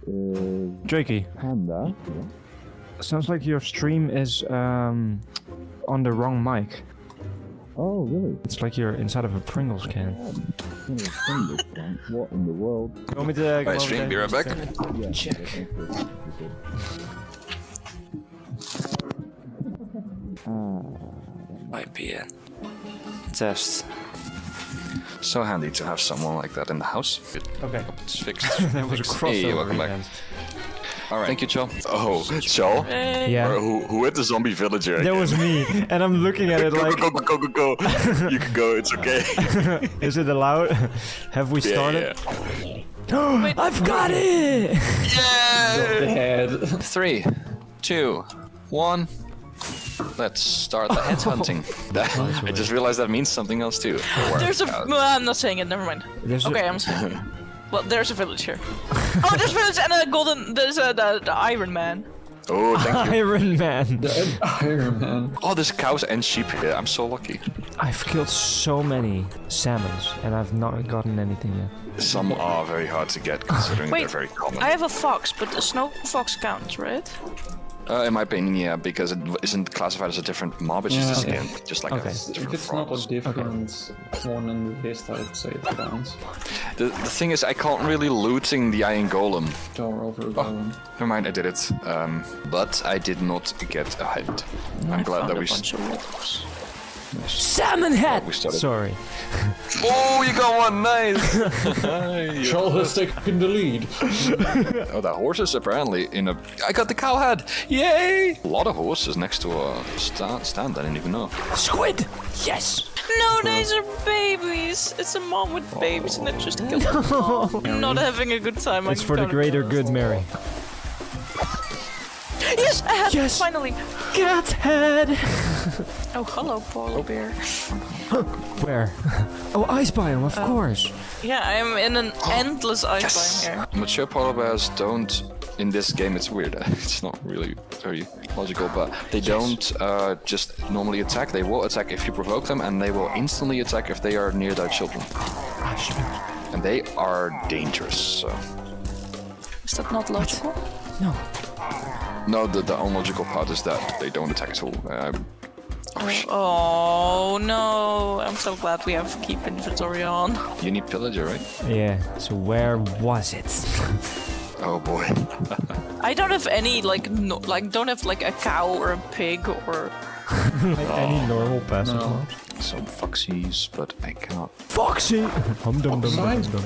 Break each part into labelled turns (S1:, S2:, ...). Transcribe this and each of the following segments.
S1: Drakey.
S2: Panda.
S1: Sounds like your stream is on the wrong mic.
S2: Oh, really?
S1: It's like you're inside of a Pringles can.
S2: What in the world?
S1: You want me to go
S3: Right, stream, be right back.
S2: Yeah.
S1: Check.
S3: IPN. Test. So handy to have someone like that in the house.
S1: Okay.
S3: It's fixed.
S1: That was a
S3: Fixed.
S1: crossover
S3: Hey, welcome back.
S1: event.
S3: Alright. Thank you, Chol. Oh, Chol?
S1: Yeah.
S3: Who hit the zombie villager
S1: That
S3: again?
S1: was me, and I'm looking at it like...
S3: Go. You can go, it's okay.
S1: Is it allowed? Have we started?
S3: Yeah.
S1: I've got it!
S3: Yeah! 3, 2, 1. Let's start the head hunting. I just realized that means something else too.
S4: There's a. No, I'm not saying it. Never mind. Okay, I'm saying. Well, there's a village here. Oh, there's a village and a golden. There's the Iron Man.
S3: Oh, thank you.
S1: Iron Man.
S5: The Iron Man.
S3: Oh, there's cows and sheep here. I'm so lucky.
S1: I've killed so many salmons, and I've not gotten anything yet.
S3: Some are very hard to get considering they're
S4: Wait,
S3: very common.
S4: I have a fox, but the snow fox counts, right?
S3: In my opinion, yeah, because it isn't classified as a different mob, it's just a skin, just like
S1: Okay.
S3: a
S5: If
S3: different
S5: it's not
S3: frogs.
S5: a different one in the list, I'd say it counts.
S3: The thing is, I can't really looting the iron golem.
S5: Door over golem.
S3: Never mind, I did it. But I did not get a head. I'm glad that we...
S1: Salmon head!
S3: We started.
S1: Sorry.
S3: Oh, you got one, nice!
S5: Charles has taken the lead.
S3: Oh, that horse is apparently in a... I got the cow head! Yay! A lot of horses next to a stand, I didn't even know.
S1: Squid! Yes!
S4: No, these are babies. It's a mom with babies, and it just killed them. I'm not having a good time.
S1: It's for the greater good, Mary.
S4: Yes, I had
S1: Yes.
S4: finally.
S1: Cat head!
S4: Oh, hello, polar bear.
S1: Where? Oh, ice biome, of course.
S4: Yeah, I am in an endless ice biome here.
S3: Mature polar bears don't... In this game, it's weird. It's not really very logical, but they don't just normally attack. They will attack if you provoke them, and they will instantly attack if they are near their children. And they are dangerous, so...
S4: Is that not logical?
S1: No.
S3: No, the unlogical part is that they don't attack at all.
S4: Oh no! I'm so glad we have keep inventory on.
S3: You need pillager, right?
S1: Yeah, so where was it?
S3: Oh boy.
S4: I don't have any don't have like a cow or a pig or.
S1: Like any normal passive
S5: No.
S1: mod?
S3: Some foxies, but I cannot.
S1: Foxy! Hum dum dum dum dum.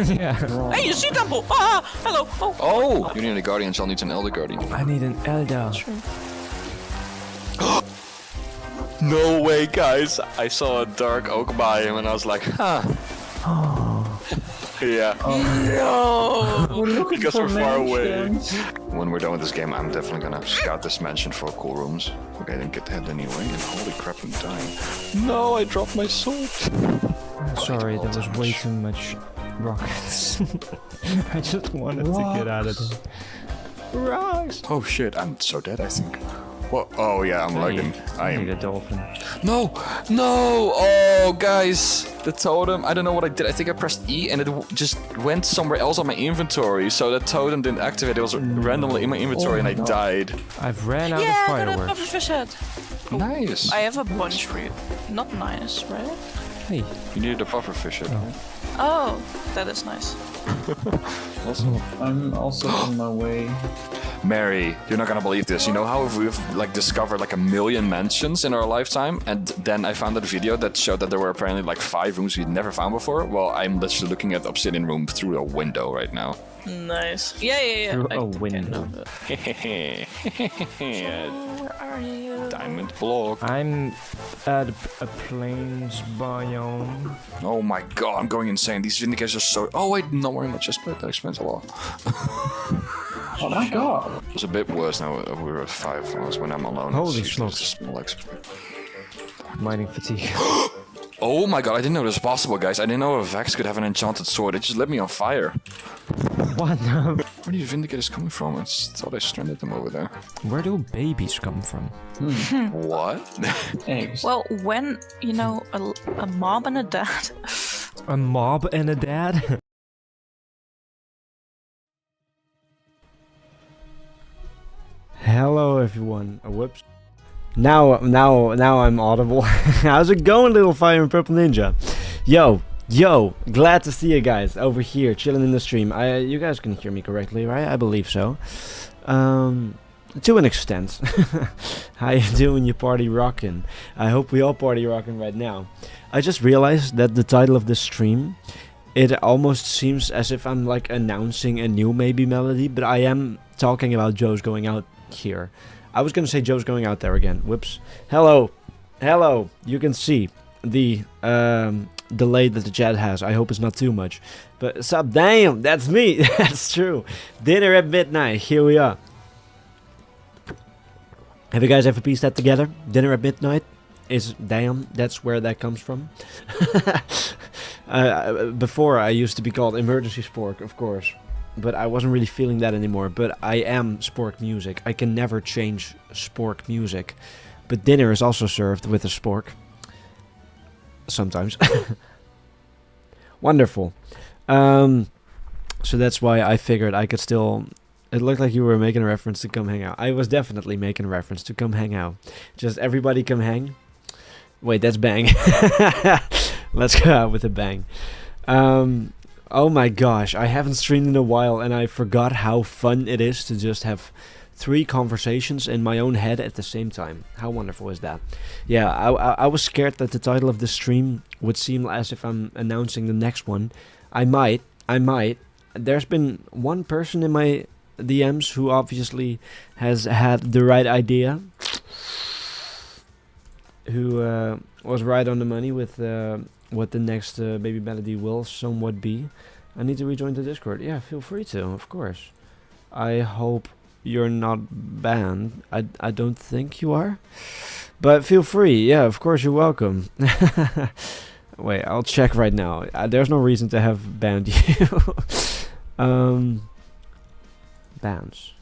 S1: Yeah.
S4: Hey, you see temple! Ah, hello! Oh,
S3: Oh! You need a guardian, so I'll need an elder guardian.
S1: I need an Elder.
S3: No way, guys! I saw a dark oak biome and I was like, huh. Yeah.
S4: no!
S3: Because we're far away. When we're done with this game, I'm definitely gonna scout this mansion for cool rooms. Okay, I didn't get the head anyway, and holy crap, I'm dying. No, I dropped my sword.
S1: Sorry, there was way too much rockets. I just wanted to get out of there. Rocks!
S3: Oh shit, I'm so dead, I think. Whoa, oh yeah, I'm lagging. I
S1: need a
S3: am.
S1: dolphin.
S3: No! No! Oh, guys! The totem, I don't know what I did. I think I pressed E and it just went somewhere else on my inventory. So that totem didn't activate. It was randomly in my inventory and I died.
S1: I've ran out
S4: Yeah,
S1: of
S4: I got a
S1: fireworks.
S4: pufferfish head.
S3: Nice!
S4: I have a bunch for you. Not nice, right?
S1: Hey.
S3: You needed a pufferfish head.
S4: Oh, that is nice.
S3: Awesome.
S5: I'm also on my way.
S3: Mary, you're not gonna believe this. You know how we've like discovered like 1 million mansions in our lifetime, and then I found that video that showed that there were apparently like 5 rooms we'd never found before. Well, I'm literally looking at the obsidian room through a window right now.
S4: Nice. Yeah.
S1: Through
S4: I
S1: a
S4: think I
S1: window.
S4: know that. Where are you?
S3: Diamond block.
S1: I'm at a plains biome.
S3: Oh my god, I'm going insane. These vindicators are so... Oh wait, not wearing my chestplate. That explains a lot.
S5: Oh my god.
S3: It's a bit worse now. We were at 5 hours when I'm alone.
S1: Holy
S3: It's usually
S1: smokes.
S3: just small XP.
S1: Mining fatigue.
S3: Oh my god, I didn't know this was possible, guys. I didn't know a Vex could have an enchanted sword. It just lit me on fire.
S1: What?
S3: Where are these vindicators coming from? I just thought I stranded them over there.
S1: Where do babies come from?
S3: What?
S5: Eggs.
S4: Well, when, you know, a mom and a dad
S1: A mob and a dad? everyone. Oh, whoops. Now I'm audible. How's it going, little fire and purple ninja? Yo, glad to see you guys over here chilling in the stream. You guys can hear me correctly, right? I believe so. To an extent. How you doing? You party rockin'? I hope we all party rockin' right now. I just realized that the title of this stream, it almost seems as if I'm like announcing a new maybe melody, but I am talking about Joe's going out here. I was gonna say Joe's going out there again. Whoops. Hello. You can see the delay that the chat has. I hope it's not too much. But sup, damn, that's me. That's true. Dinner at midnight. Here we are. Have you guys ever pieced that together? Dinner at midnight is damn. That's where that comes from. Before I used to be called Emergency Spork, of course. But I wasn't really feeling that anymore. But I am Spork music. I can never change Spork music. But dinner is also served with a spork. Sometimes. Wonderful. So that's why I figured I could still... It looked like you were making a reference to come hang out. I was definitely making a reference to come hang out. Just everybody come hang. Wait, that's bang. Let's go out with a bang. Oh my gosh, I haven't streamed in a while and I forgot how fun it is to just have 3 conversations in my own head at the same time. How wonderful is that? Yeah, I was scared that the title of this stream would seem as if I'm announcing the next one. I might. There's been one person in my DMs who obviously has had the right idea. Who was right on the money with what the next baby melody will somewhat be. I need to rejoin the Discord. Yeah, feel free to, of course. I hope you're not banned. I don't think you are. But feel free. Yeah, of course you're welcome. Wait, I'll check right now. There's no reason to have banned you. Bans.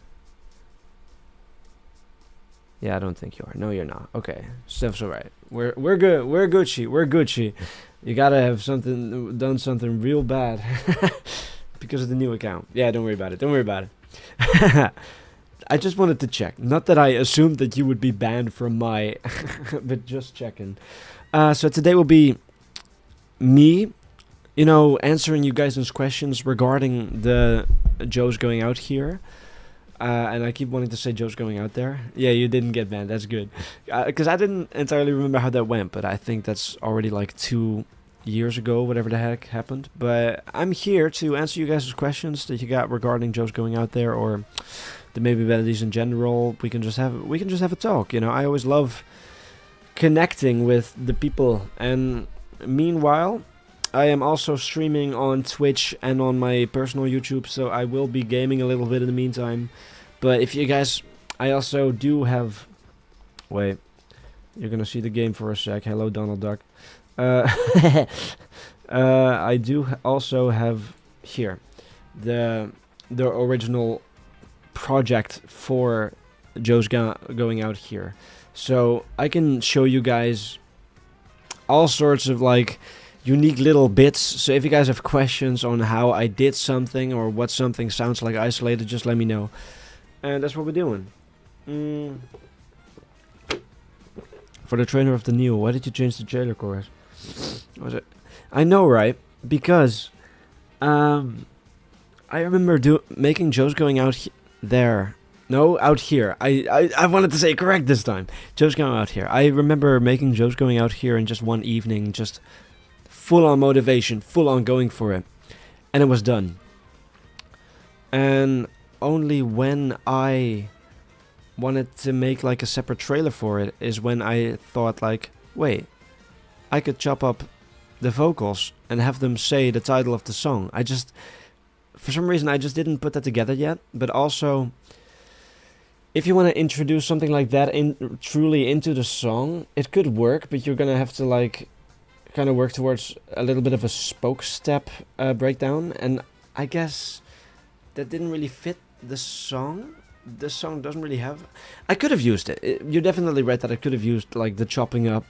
S1: Yeah, I don't think you are. No, you're not. Okay, stuff's alright. We're good. We're Gucci. You gotta have done something real bad because of the new account. Yeah, don't worry about it. I just wanted to check. Not that I assumed that you would be banned from my, but just checking. So today will be me, answering you guys' questions regarding the Joe's going out here. And I keep wanting to say Joe's going out there. Yeah, you didn't get banned. That's good. Because I didn't entirely remember how that went, but I think that's already like 2 years ago, whatever the heck happened. But I'm here to answer you guys' questions that you got regarding Joe's going out there or the maybe melodies in general. We can just have a talk. I always love connecting with the people. And meanwhile, I am also streaming on Twitch and on my personal YouTube, so I will be gaming a little bit in the meantime. But if you guys, I also do have... Wait, you're gonna see the game for a sec. Hello, Donald Duck. I do also have here the original project for Joe's going out here. So I can show you guys all sorts of like unique little bits. So if you guys have questions on how I did something or what something sounds like isolated, just let me know. And that's what we're doing. For the trainer of the Neo, why did you change the jailer chorus? Was it? I know, right? Because I remember making Joe's going out there. No, out here. I wanted to say it correct this time. Joe's going out here. I remember making Joe's going out here in just one evening, just full on motivation, full on going for it. And it was done. And only when I wanted to make like a separate trailer for it is when I thought like, wait, I could chop up the vocals and have them say the title of the song. For some reason I just didn't put that together yet. But also, if you want to introduce something like that truly into the song, it could work, but you're gonna have to like kind of work towards a little bit of a spoke step breakdown, and I guess that didn't really fit the song. The song doesn't really have... I could have used it. You definitely read that I could have used like the chopping up,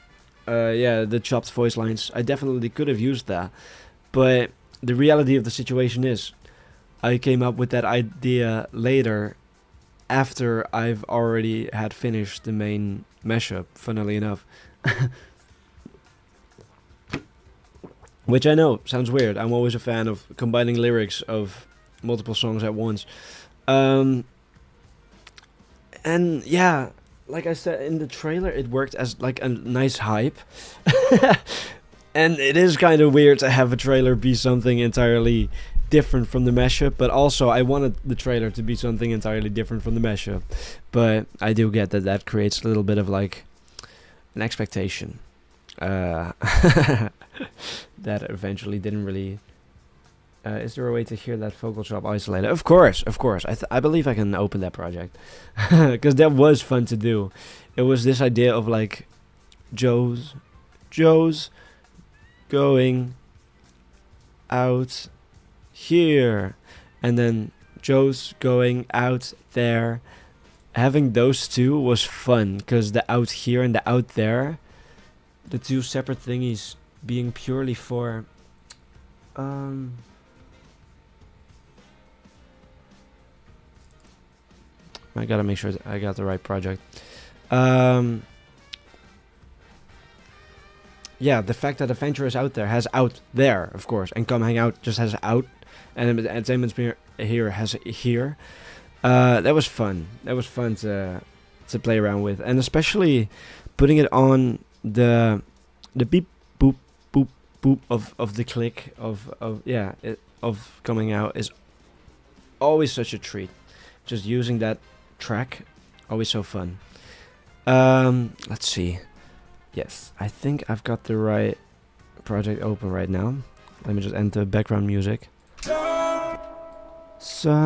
S1: the chopped voice lines. I definitely could have used that, but the reality of the situation is I came up with that idea later after I've already had finished the main mashup, funnily enough. Which I know sounds weird. I'm always a fan of combining lyrics of multiple songs at once. And yeah, like I said in the trailer, it worked as like a nice hype. And it is kind of weird to have a trailer be something entirely different from the mashup, but also I wanted the trailer to be something entirely different from the mashup. But I do get that that creates a little bit of like an expectation that eventually didn't really. Is there a way to hear that vocal chop isolated? Of course. I believe I can open that project because that was fun to do. It was this idea of like Joe's going out here, and then Joe's going out there. Having those two was fun because the out here and the out there, the two separate thingies being purely for I gotta make sure that I got the right project. Yeah, the fact that Adventurous Out There has out there, of course, and Come Hang Out just has out, and Entertainment Here has here. That was fun. That was fun to play around with, and especially putting it on the beep boop boop boop of the click of coming out is always such a treat. Just using that track, always so fun. Let's see. Yes, I think I've got the right project open right now. Let me just enter background music. So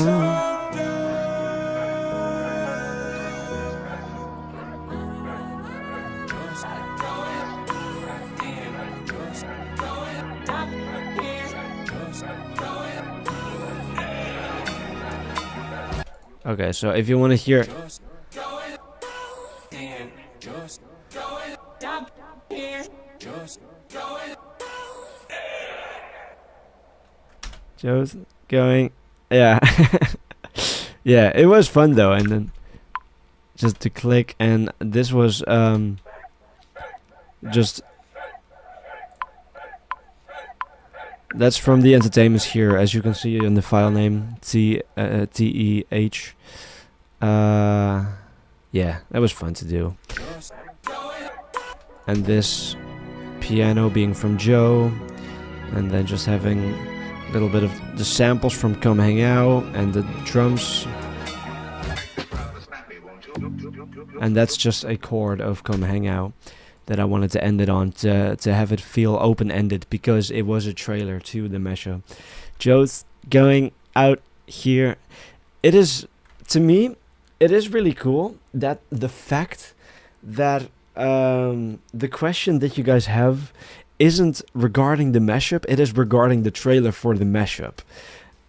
S1: okay, so if you want to hear Joe's going, yeah. Yeah, it was fun though, and then just to click, and this was just that's from the Entertainments Here, as you can see in the file name TEH. Yeah, that was fun to do. And this piano being from Joe, and then just having a little bit of the samples from Come Hang Out and the drums. And that's just a chord of Come Hang Out that I wanted to end it on, to have it feel open-ended, because it was a trailer to the mashup. Joe's going out here. It is, to me, it is really cool that the fact that the question that you guys have isn't regarding the mashup, it is regarding the trailer for the mashup.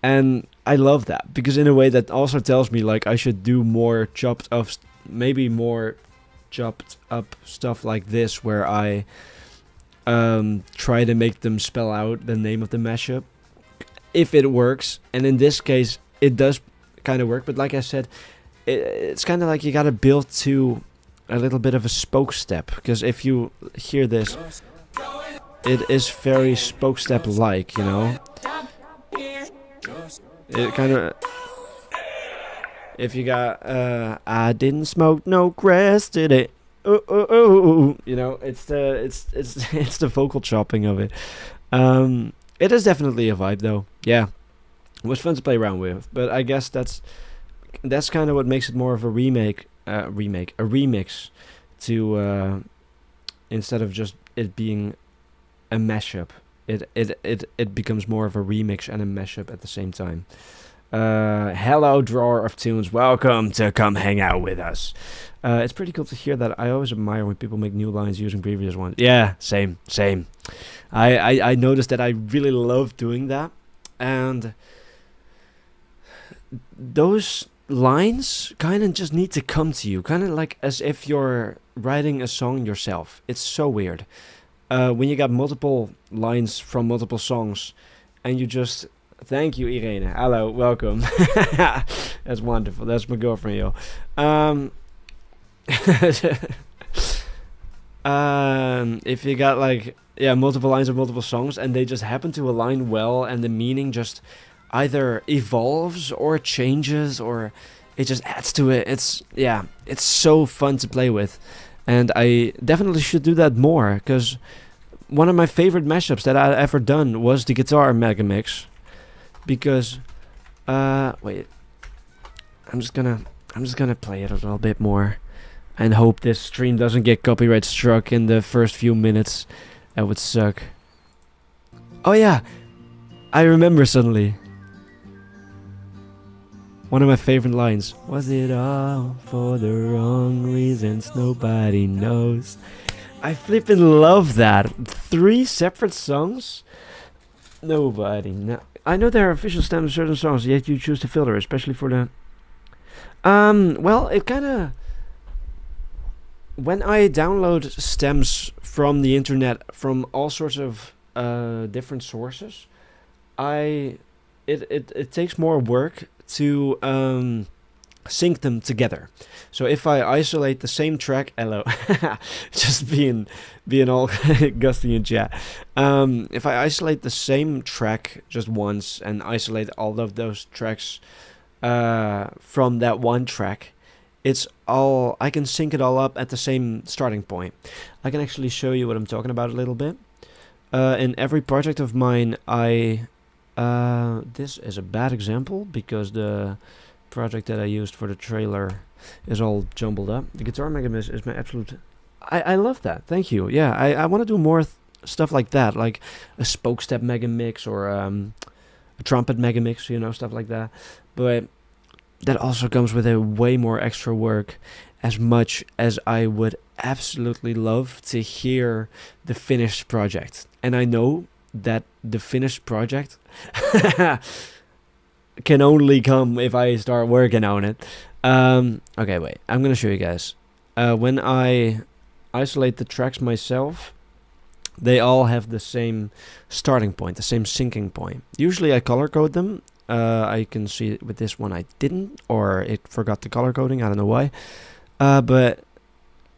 S1: And I love that, because in a way that also tells me like I should do more chopped up, maybe more chopped up stuff like this, where I try to make them spell out the name of the mashup, if it works. And in this case it does kind of work, but like I said, it's kind of like you gotta build to a little bit of a spoke step, because if you hear this, it is very spoke step like, you know. It kind of, if you got I didn't smoke no grass today, you know, it's the vocal chopping of it. It is definitely a vibe though. Yeah, it was fun to play around with, but I guess that's kind of what makes it more of a remix to instead of just it being a mashup. It becomes more of a remix and a mashup at the same time. Hello, drawer of tunes. Welcome to Come Hang Out with us. It's pretty cool to hear that. I always admire when people make new lines using previous ones. Yeah, same. I noticed that I really love doing that, and those lines kind of just need to come to you, kind of like as if you're writing a song yourself. It's so weird. When you got multiple lines from multiple songs, and you just Thank you, Irene. Hello, welcome. That's wonderful. That's my girlfriend, yo. If you got like multiple lines of multiple songs and they just happen to align well and the meaning just either evolves or changes or it just adds to it. It's so fun to play with, and I definitely should do that more because one of my favorite mashups that I ever done was the guitar mega mix. Because, wait, I'm just gonna play it a little bit more, and hope this stream doesn't get copyright struck in the first few minutes. That would suck. Oh yeah, I remember suddenly. One of my favorite lines. Was it all for the wrong reasons? Nobody knows. I flippin' love that. 3 separate songs? Nobody knows. I know there are official stems of certain songs, yet you choose to filter, especially for the... well, it kinda... When I download stems from the internet, from all sorts of different sources, it takes more work to sync them together. So if I isolate the same track, hello, just being all gusty in chat. If I isolate the same track just once and isolate all of those tracks from that one track, I can sync it all up at the same starting point. I can actually show you what I'm talking about a little bit. In every project of mine, this is a bad example because the project that I used for the trailer is all jumbled up. The guitar mega mix is my absolute... I love that. Thank you. Yeah, I want to do more stuff like that, like a spoke step mega mix or a trumpet mega mix, stuff like that. But that also comes with a way more extra work, as much as I would absolutely love to hear the finished project. And I know that the finished project can only come if I start working on it. Okay, wait. I'm gonna show you guys. When I isolate the tracks myself, they all have the same starting point, the same syncing point. Usually I color code them. I can see it with this one I didn't, or it forgot the color coding. I don't know why. But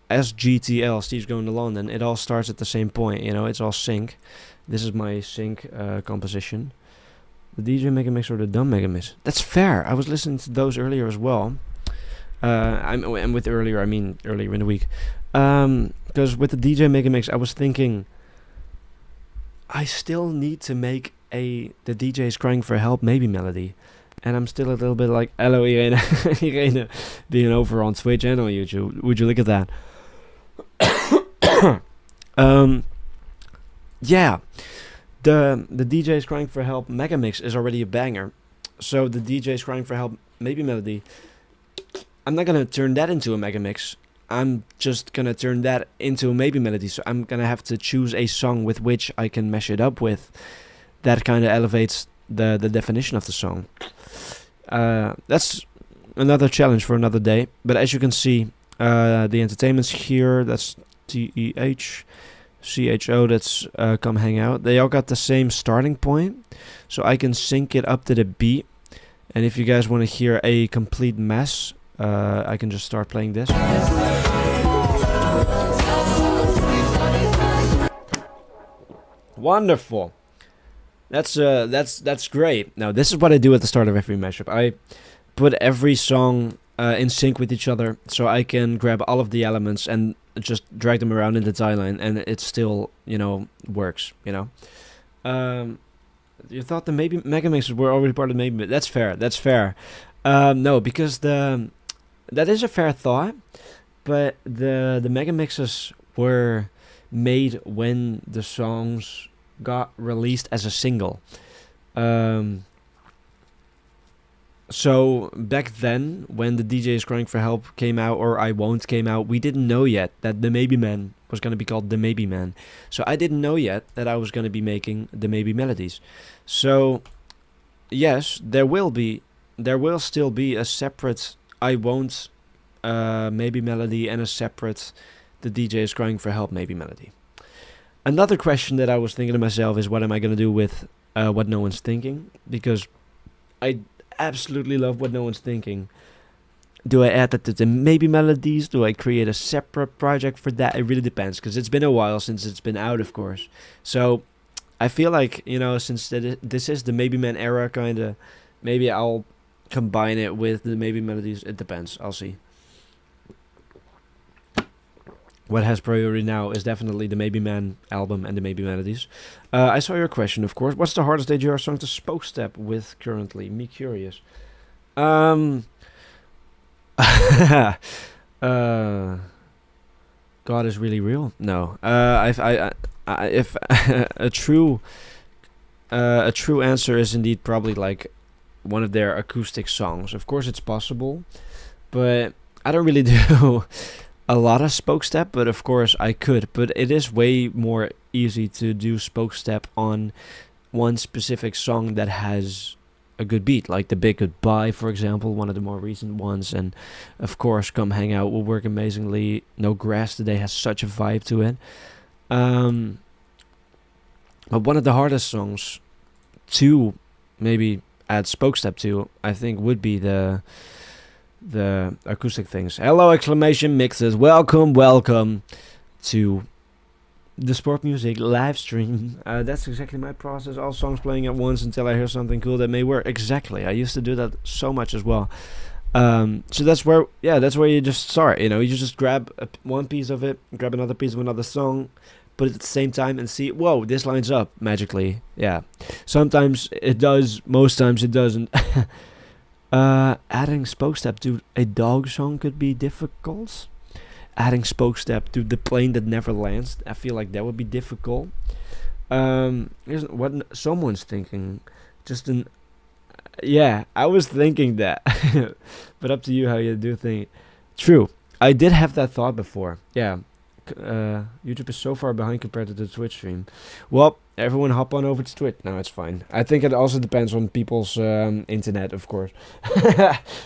S1: as GTL, Steve's Going to London, it all starts at the same point. It's all sync. This is my sync composition. The DJ Mega Mix or the Dumb Mega Mix. That's fair. I was listening to those earlier as well. And with earlier, I mean earlier in the week. Because with the DJ Mega Mix, I was thinking, I still need to make the DJ's Crying for Help maybe melody. And I'm still a little bit like, hello Irene, Irene being over on Twitch and on YouTube. Would you look at that? Yeah. The DJ's Crying for Help mega mix is already a banger. So the DJ's Crying for Help maybe melody, I'm not gonna turn that into a mega mix. I'm just gonna turn that into a maybe melody. So I'm gonna have to choose a song with which I can mesh it up with. That kind of elevates the definition of the song. That's another challenge for another day. But as you can see, the entertainment's here. That's TEH. CHO, that's Come Hang Out. They all got the same starting point, so I can sync it up to the beat. And if you guys want to hear a complete mess, I can just start playing this. Wonderful. That's great. Now this is what I do at the start of every mashup. I put every song in sync with each other, so I can grab all of the elements and just drag them around in the timeline, and it still, works. You thought the maybe mega mixes were already part of the maybe. That's fair. That's fair. No, because that is a fair thought, but the mega mixes were made when the songs got released as a single. So back then, when the DJ's Crying for Help came out, or I Won't came out, we didn't know yet that the Maybe Man was going to be called the Maybe Man. So I didn't know yet that I was going to be making the Maybe melodies. So yes, there will still be a separate I Won't Maybe melody and a separate the DJ's Crying for Help Maybe melody. Another question that I was thinking to myself is, what am I going to do with What No One's Thinking, because I absolutely love What No One's Thinking. Do I add that to the maybe melodies? Do I create a separate project for that? It really depends, because it's been a while since it's been out, of course. So I feel like, since this is the Maybe Man era, kind of, maybe I'll combine it with the Maybe melodies. It depends. I'll see. What has priority now is definitely the Maybe Man album and the Maybe melodies. I saw your question, of course. What's the hardest AJR song to spoke step with currently? Me curious. God is really real. No. If a true answer is indeed probably like one of their acoustic songs. Of course, it's possible, but I don't really do a lot of spoke step. But of course, I could. But it is way more easy to do spoke step on one specific song that has a good beat, like The Big Goodbye, for example, one of the more recent ones. And of course, Come Hang Out will work amazingly. No Grass Today has such a vibe to it. But one of the hardest songs to maybe add spoke step to, I think, would be the acoustic things. Hello, exclamation mixes. Welcome to the Sport Music live stream. That's exactly my process. All songs playing at once until I hear something cool that may work. Exactly. I used to do that so much as well. So that's where you just start. You just grab one piece of it, grab another piece of another song, put it at the same time, and see, whoa, this lines up magically. Yeah. Sometimes it does. Most times it doesn't. Adding spoke step to a dog song could be difficult. Adding spoke step to The Plane That Never Lands, I feel like that would be difficult. Here's what someone's thinking. I was thinking that. But up to you how you do think. True. I did have that thought before. Yeah. YouTube is so far behind compared to the Twitch stream. Well, everyone hop on over to Twitch. No, it's fine. I think it also depends on people's internet, of course.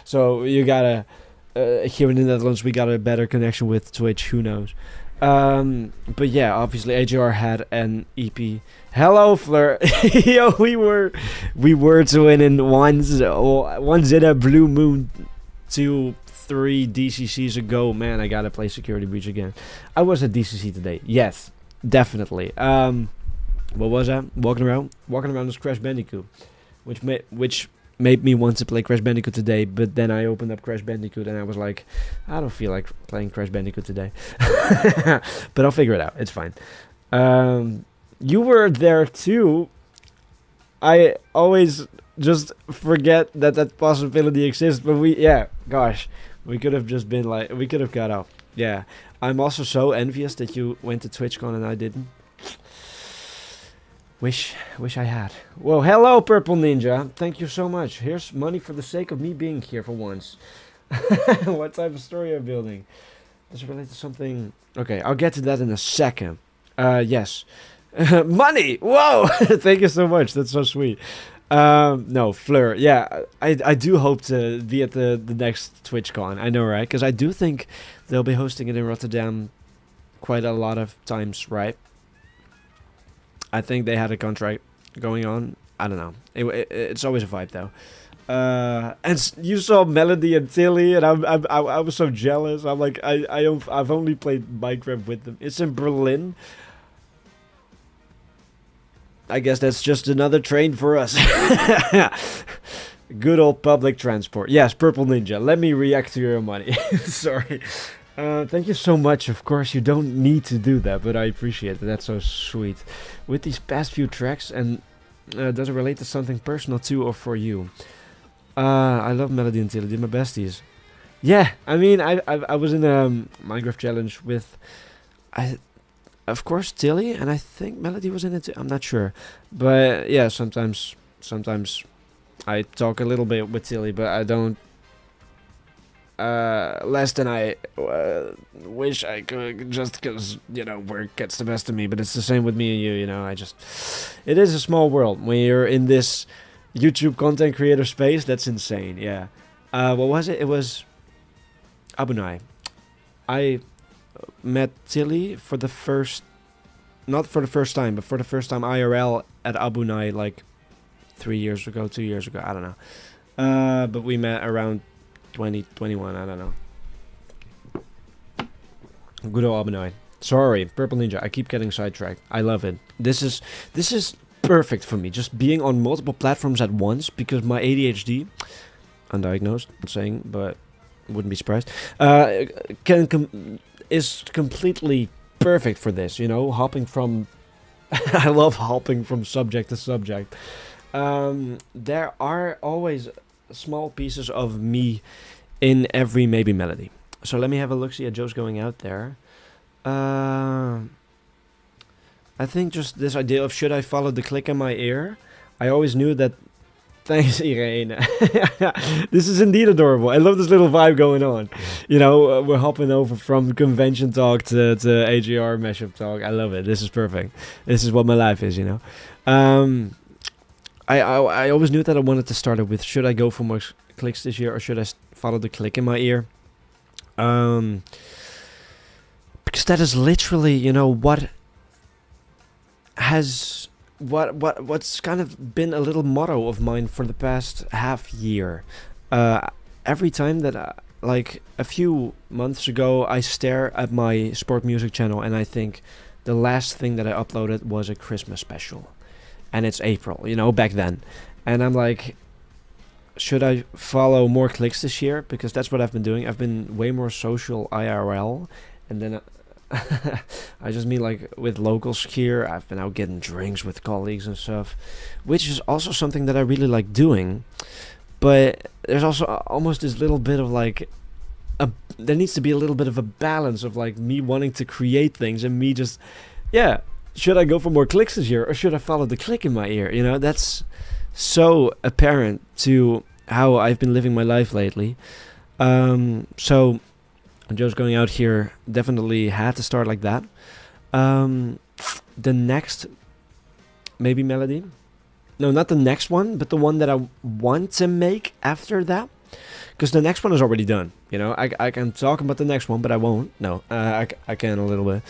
S1: So you gotta... here in the Netherlands, we got a better connection with Twitch. Who knows? But yeah, obviously AJR had an EP. Hello, Fleur. Yo, we were twinning once in a blue moon 2-3 DCCs ago. Man, I gotta play Security Breach again. I was at DCC today. Yes, definitely. What was I? Walking around this Crash Bandicoot, which made me want to play Crash Bandicoot today, but then I opened up Crash Bandicoot and I was like, I don't feel like playing Crash Bandicoot today. But I'll figure it out. It's fine. You were there too. I always just forget that possibility exists, but we could have just been like, we could have got out. Yeah. I'm also so envious that you went to TwitchCon and I didn't. Wish I had. Whoa, hello, Purple Ninja. Thank you so much. Here's money for the sake of me being here for once. What type of story are you building? Does it relate to something? Okay, I'll get to that in a second. Yes. Money! Whoa! Thank you so much. That's so sweet. No, Fleur. Yeah, I do hope to be at the next TwitchCon. I know, right? Because I do think they'll be hosting it in Rotterdam quite a lot of times, right? I think they had a contract going on. I don't know. It's always a vibe though. And you saw Melody and Tilly, and I was so jealous. I'm like, I've only played Minecraft with them. It's in Berlin. I guess that's just another train for us. Good old public transport. Yes, Purple Ninja. Let me react to your money. Sorry. Thank you so much. Of course, you don't need to do that, but I appreciate it. That's so sweet. With these past few tracks, and does it relate to something personal too, or for you? I love Melody and Tilly. They're my besties. Yeah, I mean, I was in a Minecraft challenge with, of course, Tilly, and I think Melody was in it too. I'm not sure, but yeah, sometimes I talk a little bit with Tilly, but I don't. Less than I wish I could, just because, work gets the best of me. But it's the same with me and you, it is a small world when you're in this YouTube content creator space. That's insane. Yeah. What was it? It was Abunai. I met Tilly not for the first time, but for the first time IRL at Abunai, like 3 years ago, 2 years ago, I don't know. But we met around 2021, I don't know. Good old Albanoid. Sorry, Purple Ninja, I keep getting sidetracked. I love it. This is perfect for me, just being on multiple platforms at once, because my ADHD, undiagnosed, I'm saying, but wouldn't be surprised, is completely perfect for this, you know, hopping from I love hopping from subject to subject. There are always small pieces of me in every maybe melody. So let me have a look, see at Joe's going out there. I think just this idea of should I follow the click in my ear? I always knew that. Thanks, Irene. This is indeed adorable. I love this little vibe going on. You know, we're hopping over from convention talk to AGR mashup talk. I love it. This is perfect. This is what my life is, you know. I always knew that I wanted to start it with should I go for more clicks this year or should I follow the click in my ear? Because that is literally, you know, what's kind of been a little motto of mine for the past half year. Every time that like a few months ago I stare at my sport music channel and I think the last thing that I uploaded was a Christmas special, and it's April, you know, back then, and I'm like, should I follow more clicks this year? Because that's what I've been doing. I've been way more social IRL, and then I just mean like with locals here. I've been out getting drinks with colleagues and stuff, which is also something that I really like doing. But there's also almost this little bit of like, there needs to be a little bit of a balance of like me wanting to create things and me just, yeah, should I go for more clicks this year or should I follow the click in my ear? You know, that's so apparent to how I've been living my life lately. So Joe's going out here definitely had to start like that. The next maybe melody, no, not the next one, but the one that I want to make after that, because the next one is already done. You know, I can talk about the next one, but I won't. No, I can a little bit,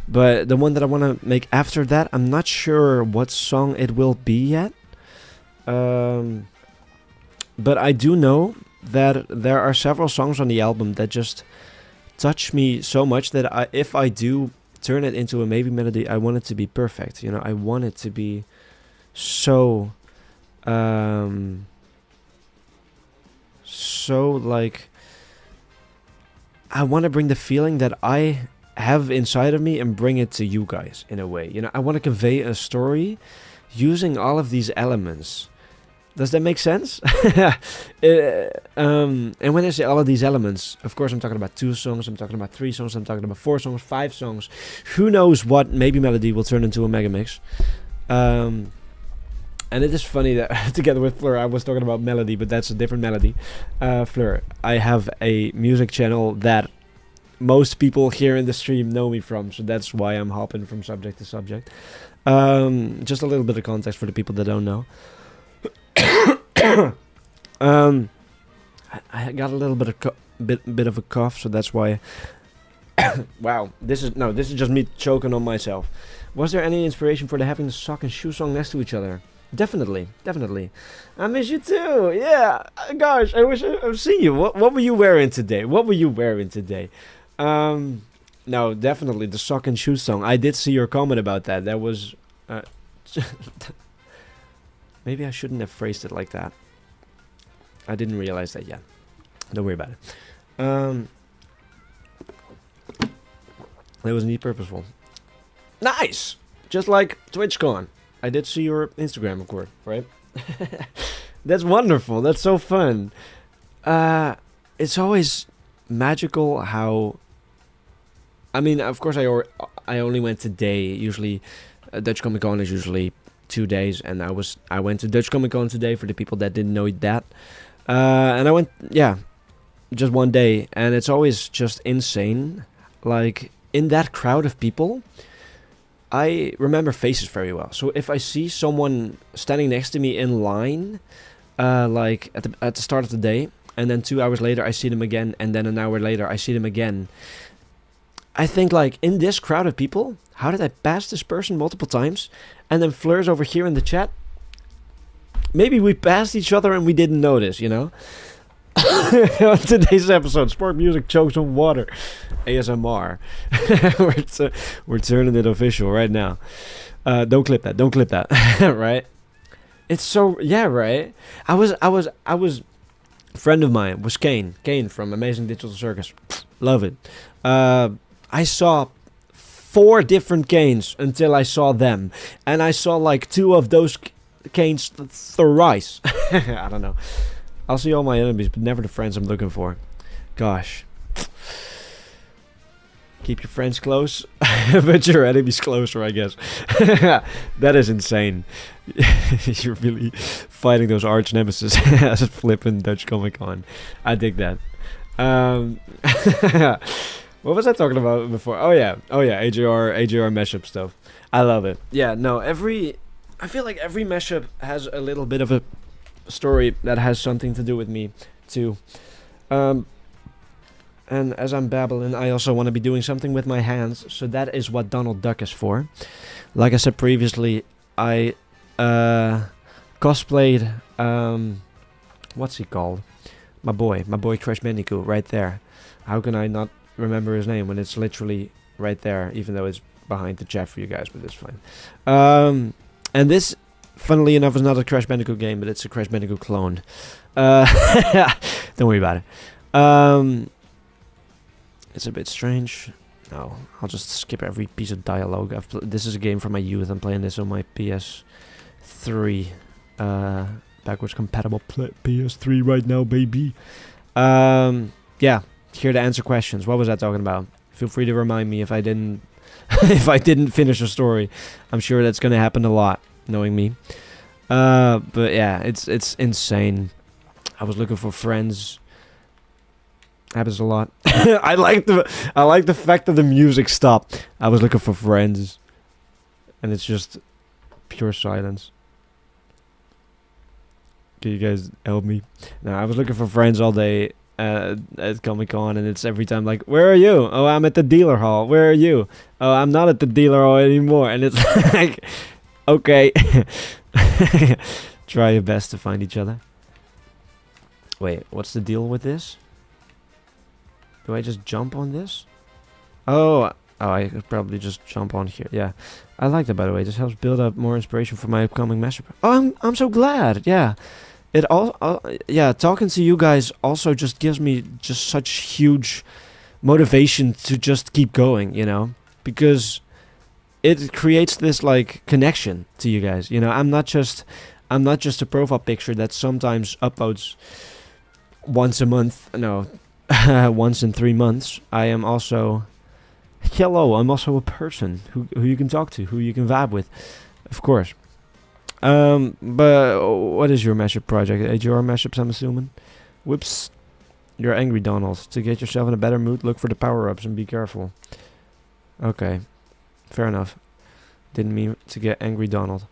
S1: but the one that I want to make after that, I'm not sure what song it will be yet. But I do know that there are several songs on the album that just touch me so much that if I do turn it into a maybe melody, I want it to be perfect. You know, I want it to be so, like, I want to bring the feeling that I have inside of me and bring it to you guys in a way. You know, I want to convey a story using all of these elements. Does that make sense? And when I say all of these elements, of course I'm talking about 2 songs, I'm talking about 3 songs, I'm talking about 4 songs, 5 songs. Who knows what maybe melody will turn into a mega mix. And it is funny that together with Fleur I was talking about melody, but that's a different melody. Fleur, I have a music channel that most people here in the stream know me from, so that's why I'm hopping from subject to subject. Just a little bit of context for the people that don't know. I got a little bit of bit of a cough, so that's why. Wow, this is just me choking on myself. Was there any inspiration for the having the sock and shoe song next to each other? Definitely. I miss you too. Yeah, gosh, I wish I've seen you. What were you wearing today? No, definitely the sock and shoe song. I did see your comment about that. That was. Maybe I shouldn't have phrased it like that. I didn't realize that yet. Don't worry about it. That was indeed purposeful. Nice! Just like TwitchCon. I did see your Instagram, of course, right? That's wonderful. That's so fun. It's always magical how... I mean, of course, I only went today. Usually, Dutch Comic Con is usually 2 days, and I went to Dutch Comic Con today for the people that didn't know that. And I went, just 1 day, and it's always just insane. Like, in that crowd of people, I remember faces very well. So if I see someone standing next to me in line, like at the start of the day, and then 2 hours later I see them again, and then an hour later I see them again, I think, like, in this crowd of people, how did I pass this person multiple times? And then Fleur's over here in the chat. maybe we passed each other and we didn't notice, you know? On today's episode, sport music chokes on water. ASMR. We're turning it official right now. Don't clip that. Don't clip that. Right? It's so, yeah, right? I was friend of mine was Kane from Amazing Digital Circus. Love it. I saw 4 different Kanes until I saw them, and I saw like 2 of those Kanes thrice. I don't know. I'll see all my enemies, but never the friends I'm looking for. Gosh. Keep your friends close, but your enemies closer, I guess. That is insane. You're really fighting those arch nemesis as a flippin' Dutch Comic Con. I dig that. What was I talking about before? Oh yeah, AJR mashup stuff. I love it. Yeah, no, I feel like every mashup has a little bit of a story that has something to do with me too. And as I'm babbling, I also want to be doing something with my hands, so that is what Donald Duck is for. Like I said previously, I cosplayed, what's he called? My boy Crash Bandicoot, right there. How can I not remember his name when it's literally right there, even though it's behind the chat for you guys, but it's fine. And this, funnily enough, is not a Crash Bandicoot game, but it's a Crash Bandicoot clone. Don't worry about it. It's a bit strange. No, I'll just skip every piece of dialogue. This is a game from my youth. I'm playing this on my PS3. Backwards compatible PS3 right now, baby. Yeah, here to answer questions. What was I talking about? Feel free to remind me if I didn't if I didn't finish a story. I'm sure that's gonna happen a lot, knowing me. But yeah, it's insane. I was looking for friends. Happens a lot. I like the fact that the music stopped. I was looking for friends, and it's just pure silence. Can you guys help me? No, I was looking for friends all day at Comic Con, and it's every time like, where are you? Oh, I'm at the dealer hall. Where are you? Oh, I'm not at the dealer hall anymore. And it's like, okay, try your best to find each other. Wait, what's the deal with this? Do I just jump on this? Oh, I could probably just jump on here. Yeah, I like that, by the way. This helps build up more inspiration for my upcoming mashup. Oh, I'm so glad. Yeah, it all. Yeah, talking to you guys also just gives me just such huge motivation to just keep going. You know, because it creates this like connection to you guys. You know, I'm not just a profile picture that sometimes uploads once a month. No. Once in 3 months. I am also I'm also a person who you can talk to, who you can vibe with, of course. But what is your mashup project? AJR mashups, I'm assuming. Whoops. You're angry, Donald. To get yourself in a better mood, look for the power-ups and be careful. Okay, fair enough. Didn't mean to get angry, Donald.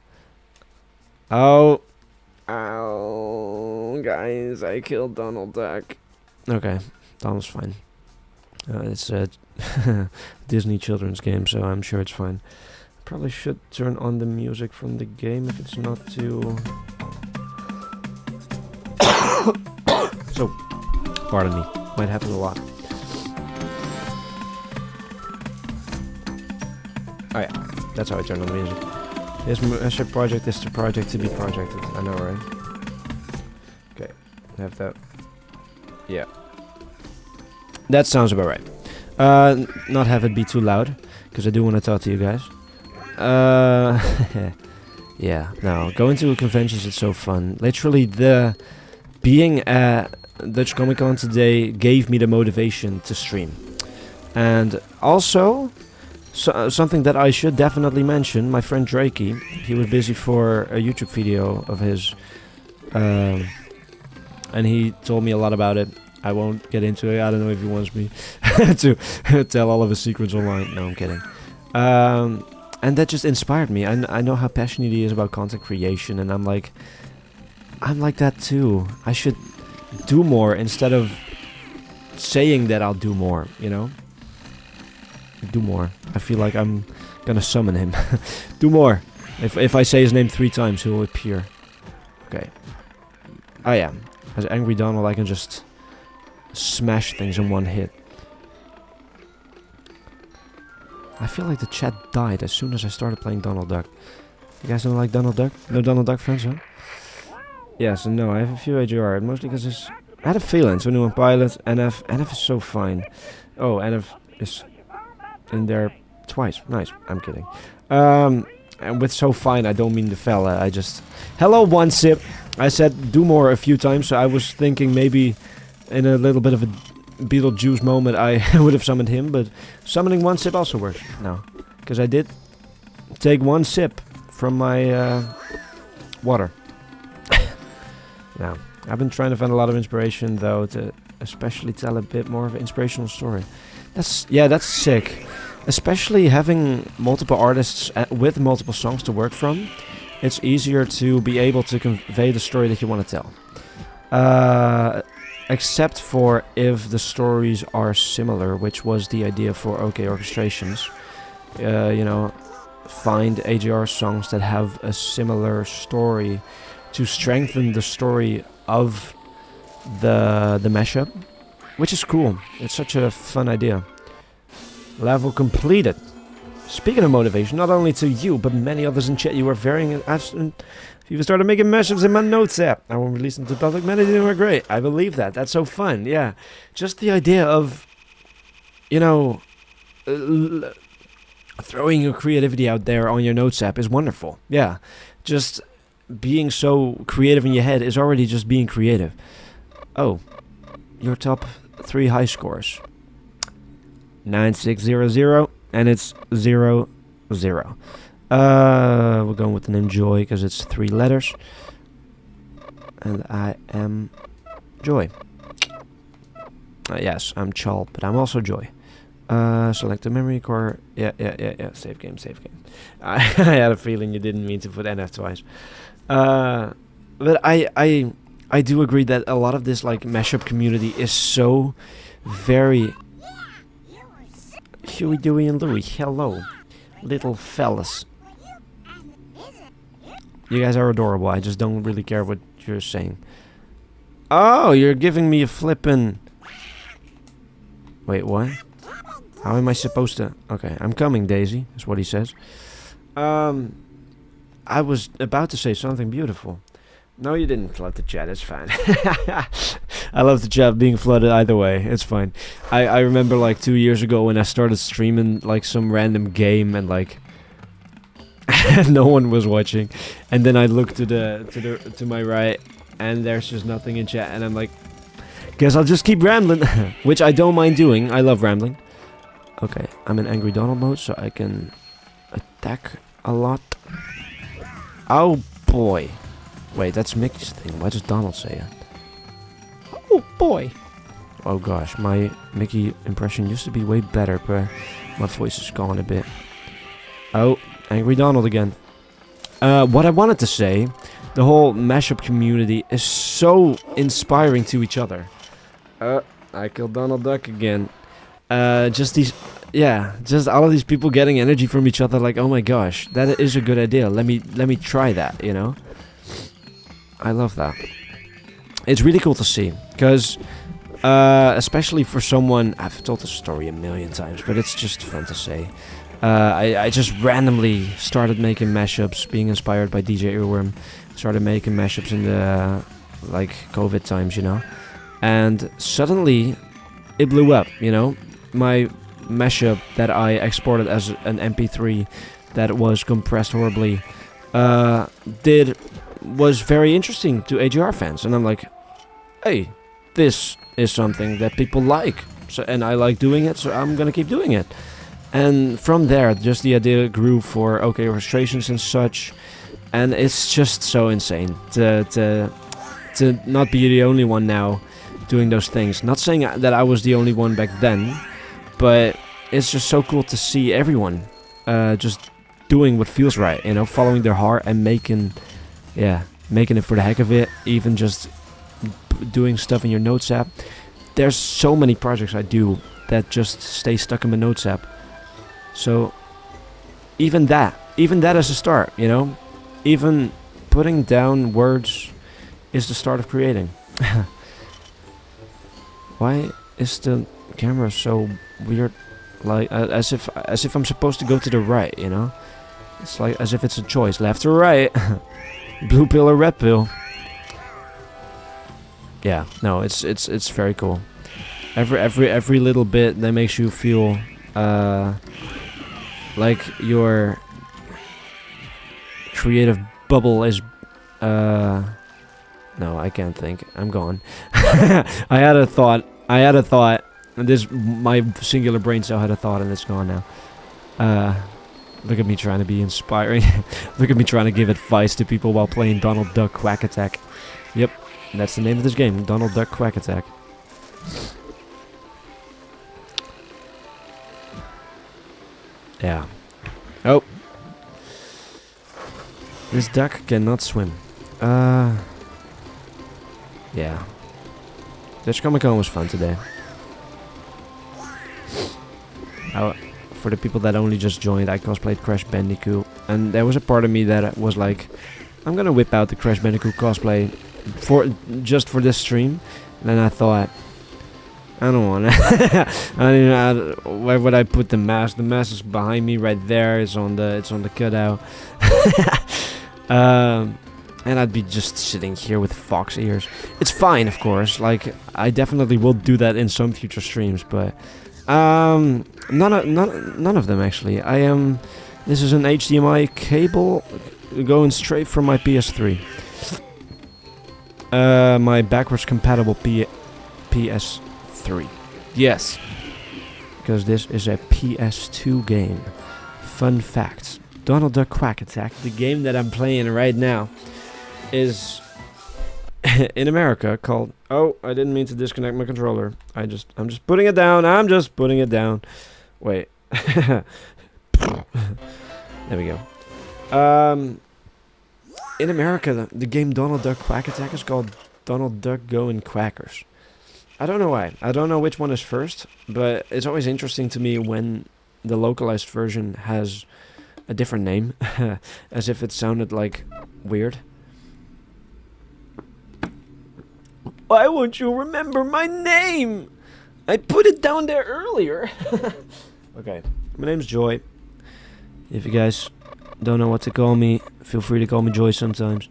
S1: Oh, guys, I killed Donald Duck. Okay. Donald's fine. It's a Disney children's game, so I'm sure it's fine. Probably should turn on the music from the game if it's not too... So, pardon me. Might happen a lot. Oh yeah, that's how I turn on the music. This mashup project is the project to be projected. I know, right? Okay, have that. Yeah. That sounds about right. Not have it be too loud, because I do want to talk to you guys. Yeah, no, going to conventions is so fun. Literally, being at Dutch Comic Con today gave me the motivation to stream. And also, something that I should definitely mention, my friend Drakey, he was busy for a YouTube video of his, and he told me a lot about it. I won't get into it. I don't know if he wants me to tell all of his secrets online. No, I'm kidding. And that just inspired me. I know how passionate he is about content creation, and I'm like that too. I should do more instead of saying that I'll do more, you know? Do more. I feel like I'm gonna summon him. Do more. If I say his name 3 times, he'll appear. Okay. Oh yeah. As Angry Donald, I can just smash things in one hit. I feel like the chat died as soon as I started playing Donald Duck. You guys don't like Donald Duck? No Donald Duck friends, huh? Yes and no. I have a few AGR, mostly because I had a feeling. So new on Pilot, NF is so fine. Oh, NF is in there twice. Nice. I'm kidding. And with so fine, I don't mean the fella. I just... Hello, one sip. I said do more a few times, so I was thinking maybe in a little bit of a Beetlejuice moment I would have summoned him, but summoning one sip also works. No, because I did take one sip from my water. Now, I've been trying to find a lot of inspiration though to especially tell a bit more of an inspirational story. That's sick. Especially having multiple artists with multiple songs to work from, it's easier to be able to convey the story that you want to tell. Except for if the stories are similar, which was the idea for OK Orchestrations. You know, find AGR songs that have a similar story to strengthen the story of the mashup, which is cool. It's such a fun idea. Level completed. Speaking of motivation, not only to you, but many others in chat, you were varying people started making mashups in my notes app. I won't release them to public. Many of them were great. I believe that. That's so fun. Yeah. Just the idea of, you know, throwing your creativity out there on your notes app is wonderful. Yeah. Just being so creative in your head is already just being creative. Oh, your top 3 high scores. 9600 and it's 00. We're going with an enjoy because it's 3 letters. And I am Joy. Yes, I'm Chal, but I'm also Joy. Select the memory core. Yeah. Save game. I had a feeling you didn't mean to put NF twice. But I do agree that a lot of this like mashup community is so very... Huey, Dewey, and Louie, hello, little fellas. You guys are adorable, I just don't really care what you're saying. Oh, you're giving me a flippin'... Wait, what? How am I supposed to... Okay, I'm coming, Daisy, is what he says. I was about to say something beautiful. No, you didn't flood the chat, it's fine. I love the chat being flooded either way, it's fine. I remember like 2 years ago when I started streaming like some random game and like no one was watching. And then I looked to my right and there's just nothing in chat and I'm like, guess I'll just keep rambling. Which I don't mind doing, I love rambling. Okay, I'm in Angry Donald mode so I can attack a lot. Oh boy. Wait, that's Mickey's thing. Why does Donald say it? Oh boy. Oh gosh, my Mickey impression used to be way better, but my voice is gone a bit. Oh, Angry Donald again. What I wanted to say, the whole mashup community is so inspiring to each other. I killed Donald Duck again. Just these... Yeah, just all of these people getting energy from each other like, oh my gosh, that is a good idea. Let me try that, you know? I love that. It's really cool to see, because especially for someone, I've told this story a million times, but it's just fun to say. I just randomly started making mashups, being inspired by DJ Earworm. Started making mashups in the like COVID times, you know, and suddenly it blew up. You know, my mashup that I exported as an MP3 that was compressed horribly was very interesting to AGR fans, and I'm like, hey, this is something that people like, so, and I like doing it, so I'm gonna keep doing it. And from there, just the idea grew for OK Orchestrations and such, and it's just so insane to not be the only one now doing those things. Not saying that I was the only one back then, but it's just so cool to see everyone just doing what feels right, you know, following their heart and making it for the heck of it, even just doing stuff in your notes app. There's so many projects I do that just stay stuck in my notes app. So even that is a start, you know, even putting down words is the start of creating. Why is the camera so weird? Like as if I'm supposed to go to the right, you know? It's like as if it's a choice, left or right. Blue pill or red pill. Yeah, no, it's very cool. Every little bit that makes you feel like your creative bubble is no, I can't think. I'm gone. I had a thought. And my singular brain cell had a thought and it's gone now. Look at me trying to be inspiring. Look at me trying to give advice to people while playing Donald Duck Quack Attack. Yep, that's the name of this game, Donald Duck Quack Attack. Yeah. Oh. This duck cannot swim. Yeah. This Comic Con was fun today. For the people that only just joined, I cosplayed Crash Bandicoot, and there was a part of me that was like, I'm gonna whip out the Crash Bandicoot cosplay just for this stream. And then I thought, I don't want to. I don't know where would I put the mask? The mask is behind me right there. It's on the cutout. And I'd be just sitting here with fox ears. It's fine, of course. Like, I definitely will do that in some future streams, but none of them actually. This is an HDMI cable going straight from my PS3. My backwards compatible PS3. Yes, because this is a PS2 game. Fun fact: Donald Duck Quack Attack, the game that I'm playing right now, is in America called. Oh, I didn't mean to disconnect my controller. I'm just putting it down. I'm just putting it down. Wait. There we go. In America, the game Donald Duck Quack Attack is called Donald Duck Goin' Quackers. I don't know why. I don't know which one is first, but it's always interesting to me when the localized version has a different name, as if it sounded like weird. Why won't you remember my name? I put it down there earlier. Okay, my name's Joy. If you guys don't know what to call me, feel free to call me Joy sometimes,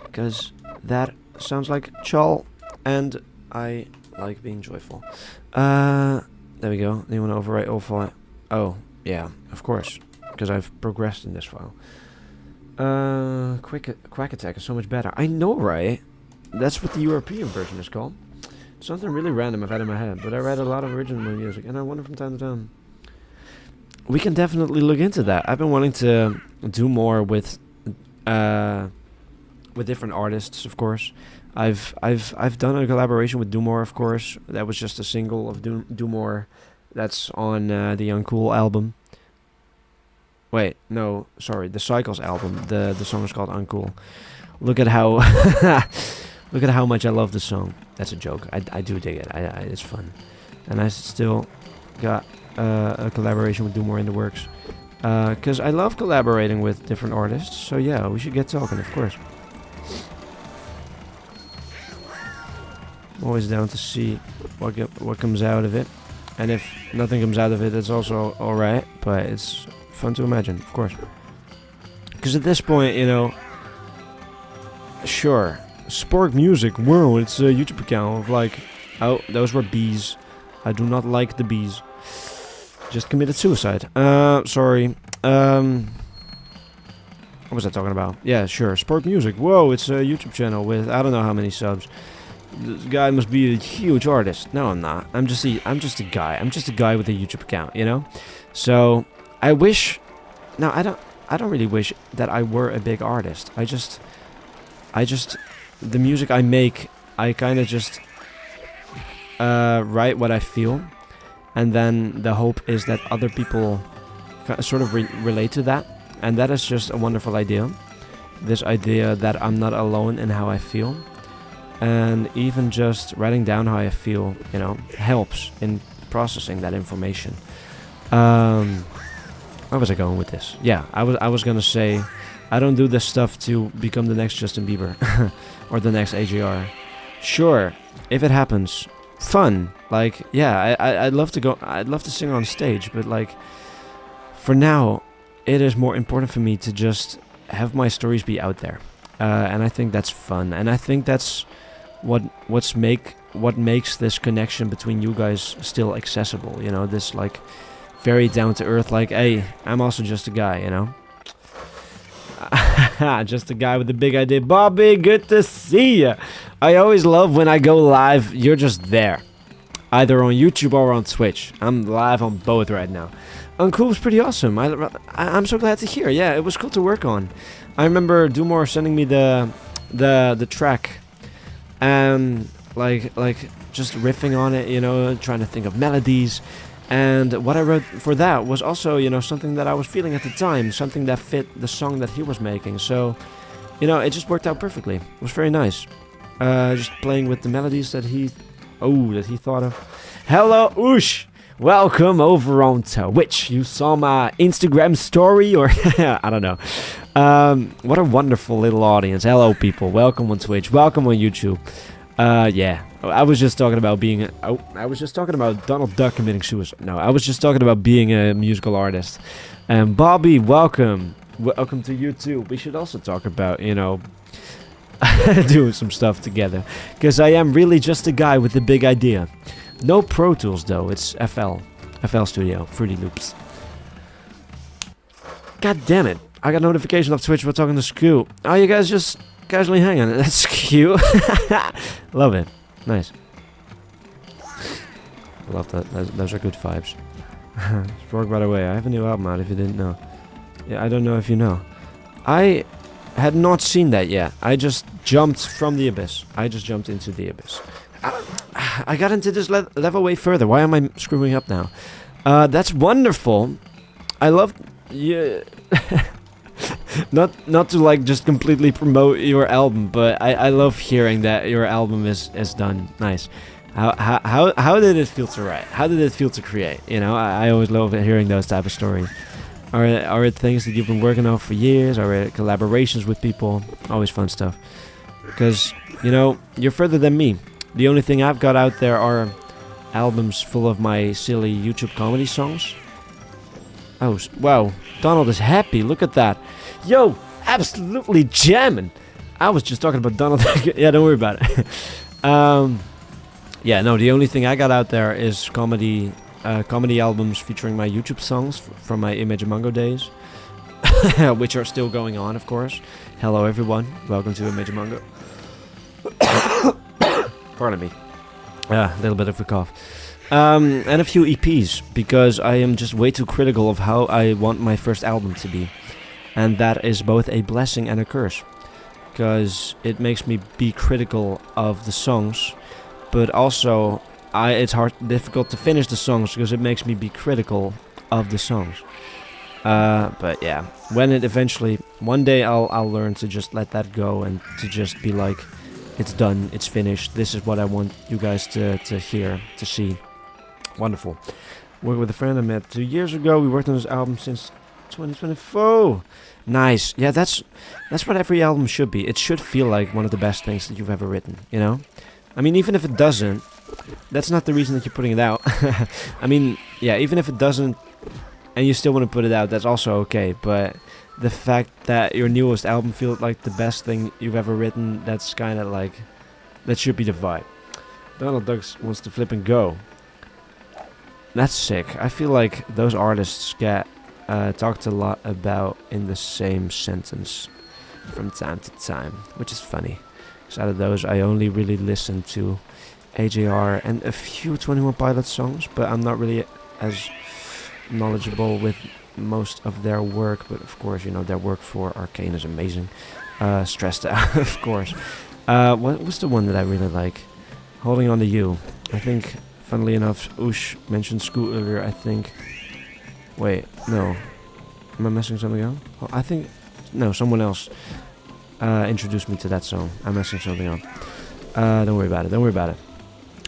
S1: because that sounds like Chal, and I like being joyful. There we go. Do you want to overwrite all file? Oh, yeah, of course, because I've progressed in this file. Quack Attack is so much better. I know, right? That's what the European version is called. Something really random I've had in my head, but I read a lot of original music, and I wonder from time to time. We can definitely look into that. I've been wanting to do more with different artists, of course. I've done a collaboration with Dumore, of course. That was just a single of Dumore. That's on the Uncool album. Wait, no, sorry, the Cycles album. The song is called Uncool. Look at how look at how much I love the song. That's a joke. I do dig it. It's fun, and I still got a collaboration with Dumore in the works. Because I love collaborating with different artists. So yeah, we should get talking, of course. I'm always down to see what comes out of it, and if nothing comes out of it, it's also all right. But it's fun to imagine, of course. Because at this point, you know, sure, Spork Music, whoa, it's a YouTube account of like, oh, those were bees. I do not like the bees. Just committed suicide. Sorry. What was I talking about? Yeah, sure. Spork Music. Whoa, it's a YouTube channel with I don't know how many subs. This guy must be a huge artist. No, I'm not. I'm just a guy. I'm just a guy with a YouTube account, you know? So I wish. No, I don't really wish that I were a big artist. I just the music I make, I kind of just write what I feel, and then the hope is that other people sort of relate to that, and that is just a wonderful idea. This idea that I'm not alone in how I feel, and even just writing down how I feel, you know, helps in processing that information. Where was I going with this? Yeah, I was gonna say I don't do this stuff to become the next Justin Bieber or the next AJR. Sure, if it happens, fun. Like, yeah, I'd love to go. I'd love to sing on stage, but like, for now, it is more important for me to just have my stories be out there, and I think that's fun, and I think that's what makes this connection between you guys still accessible. You know, this like very down to earth. Like, hey, I'm also just a guy. You know. Just a guy with a big idea. Bobby, good to see ya. I always love when I go live, you're just there. Either on YouTube or on Twitch. I'm live on both right now. Uncool was pretty awesome. I'm so glad to hear. Yeah, it was cool to work on. I remember Dumore sending me the track. And like just riffing on it, you know, trying to think of melodies. And what I wrote for that was also, you know, something that I was feeling at the time, something that fit the song that he was making. So, you know, it just worked out perfectly. It was very nice. Just playing with the melodies that he thought of. Hello, Oosh! Welcome over on Twitch. You saw my Instagram story, or I don't know. What a wonderful little audience. Hello, people. Welcome on Twitch. Welcome on YouTube. Yeah. I was just talking about being... I was just talking about Donald Duck committing suicide. No, I was just talking about being a musical artist. And Bobby, welcome. Welcome to you too. We should also talk about, you know, doing some stuff together. Because I am really just a guy with a big idea. No Pro Tools though. It's FL Studio. Fruity Loops. God damn it. I got notification of Twitch. We're talking to Scoot. Oh, you guys just casually hanging. That's cute. Love it. Nice. I love that. Those are good vibes. Spork, by the way, I have a new album out if you didn't know. Yeah, I don't know if you know. I had not seen that yet. I just jumped from the abyss. I just jumped into the abyss. I got into this level way further. Why am I screwing up now? That's wonderful. I love... Yeah... not to like just completely promote your album, but I love hearing that your album is done. Nice. How did it feel to write? How did it feel to create? You know, I always love hearing those type of stories. Are it things that you've been working on for years? Are it collaborations with people? Always fun stuff. Because, you know, you're further than me. The only thing I've got out there are albums full of my silly YouTube comedy songs. Oh, wow. Donald is happy. Look at that. Yo, absolutely jamming. I was just talking about Donald. Yeah, don't worry about it. Yeah, no, the only thing I got out there is comedy albums featuring my YouTube songs from my Image Mango days, which are still going on, of course. Hello, everyone. Welcome to Image Mango. Pardon me. A little bit of a cough. And a few EPs, because I am just way too critical of how I want my first album to be. And that is both a blessing and a curse. Because it makes me be critical of the songs, but also it's difficult to finish the songs because it makes me be critical of the songs. But yeah, when it eventually, one day I'll learn to just let that go and to just be like, it's done, it's finished, this is what I want you guys to hear, to see. Wonderful. Worked with a friend I met 2 years ago. We worked on this album since 2024. Nice. Yeah, that's what every album should be. It should feel like one of the best things that you've ever written, you know? I mean, even if it doesn't, that's not the reason that you're putting it out. I mean, yeah, even if it doesn't and you still want to put it out, that's also okay. But the fact that your newest album feels like the best thing you've ever written, that's kind of like, that should be the vibe. Donald Ducks wants to flip and go. That's sick. I feel like those artists get talked a lot about in the same sentence from time to time, which is funny. Because out of those, I only really listen to AJR and a few 21 Pilots songs, but I'm not really as knowledgeable with most of their work. But of course, you know, their work for Arcane is amazing. Stressed Out, of course. What was the one that I really like? Holding On To You. I think... Funnily enough, Oosh mentioned Scoot earlier, I think. Wait, no. Am I messing something up? Oh, I think... No, someone else introduced me to that song. I'm messing something up. Don't worry about it, don't worry about it.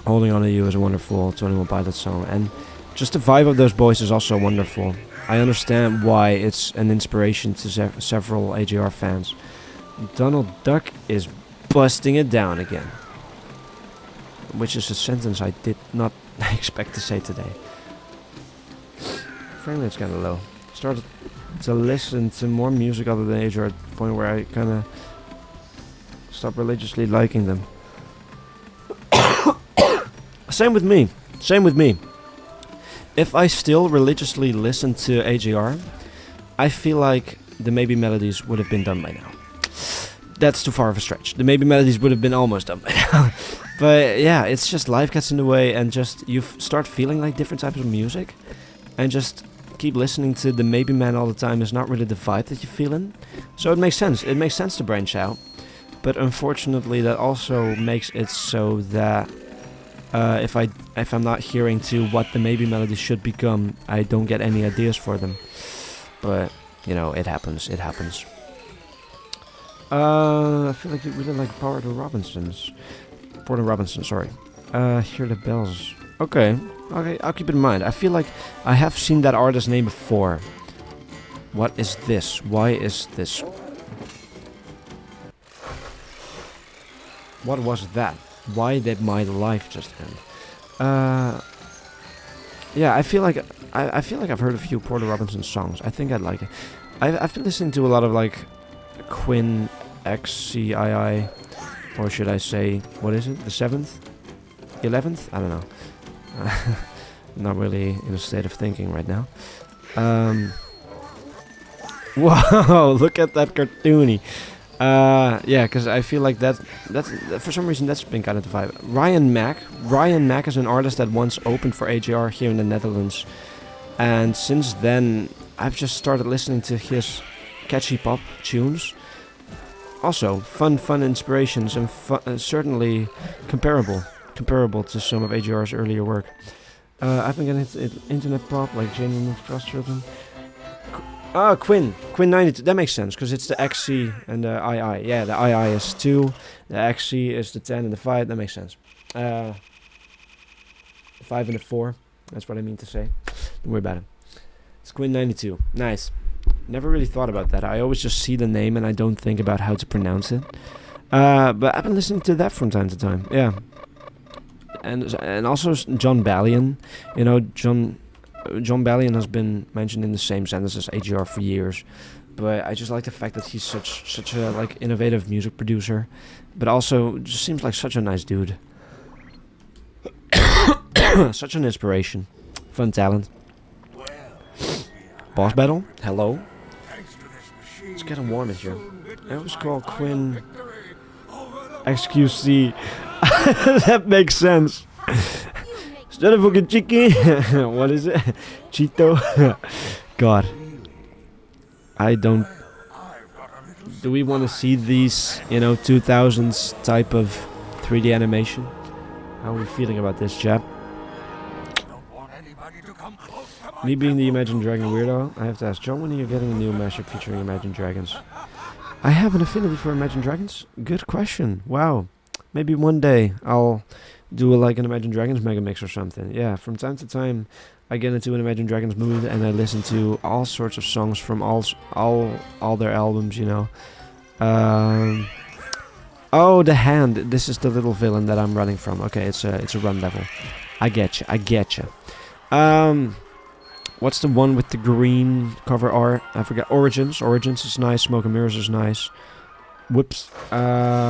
S1: Holding On To You is a wonderful 21 Pilots song. And just the vibe of those boys is also wonderful. I understand why it's an inspiration to several AJR fans. Donald Duck is busting it down again. Which is a sentence I did not expect to say today. Frame rate's kind of low. Started to listen to more music other than AJR at the point where I kind of stopped religiously liking them. Same with me. Same with me. If I still religiously listen to AJR, I feel like the Maybe Melodies would have been done by now. That's too far of a stretch. The Maybe Melodies would have been almost done by now. But yeah, it's just life gets in the way, and just you start feeling like different types of music, and just keep listening to the Maybe Man all the time is not really the vibe that you're feeling. So it makes sense. It makes sense to branch out. But unfortunately, that also makes it so that if I'm not hearing to what the Maybe Melodies should become, I don't get any ideas for them. But you know, it happens. It happens. I feel like you really like Porter Robinson, sorry. Hear the bells. Okay, I'll keep it in mind. I feel like I have seen that artist's name before. What is this? Why is this? What was that? Why did my life just end? Yeah, I feel like I've heard a few Porter Robinson songs. I think I'd like it. I've been listening to a lot of like Quinn XCII, or should I say, what is it? The 7th? 11th? I don't know. Not really in a state of thinking right now. Wow, look at that cartoony. Yeah, because I feel like that's for some reason that's been kind of the vibe. Ryan Mack is an artist that once opened for AJR here in the Netherlands, and since then I've just started listening to his catchy pop tunes. Also, fun inspirations, and certainly comparable to some of AJR's earlier work. I've been getting into internet pop like Genuine Cross Children. Quinn 92. That makes sense because it's the XC and the II. Yeah, the II is 2, the XC is the 10 and the 5. That makes sense. The 5 and the 4. That's what I mean to say. Don't worry about it. It's Quinn 92. Nice. Never really thought about that. I always just see the name and I don't think about how to pronounce it. But I've been listening to that from time to time. Yeah. And also John Ballion. You know, John Ballion has been mentioned in the same sentence as AJR for years, but I just like the fact that he's such a like innovative music producer, but also just seems like such a nice dude. Such an inspiration, fun talent. Boss battle? Hello. It's getting warm in here. It was called Quinn XQC. That makes sense. Instead of fucking chicken, what is it? Cheeto? God. I don't... Do we want to see these, 2000s type of 3D animation? How are we feeling about this, chap? Me being the Imagine Dragon weirdo, I have to ask, John, when are you getting a new mashup featuring Imagine Dragons? I have an affinity for Imagine Dragons? Good question. Wow. Maybe one day I'll do like an Imagine Dragons mega mix or something. Yeah, from time to time I get into an Imagine Dragons mood and I listen to all sorts of songs from all their albums, Oh, the hand. This is the little villain that I'm running from. Okay, it's a run level. I getcha. What's the one with the green cover art? I forgot. Origins is nice. Smoke and Mirrors is nice. Whoops. The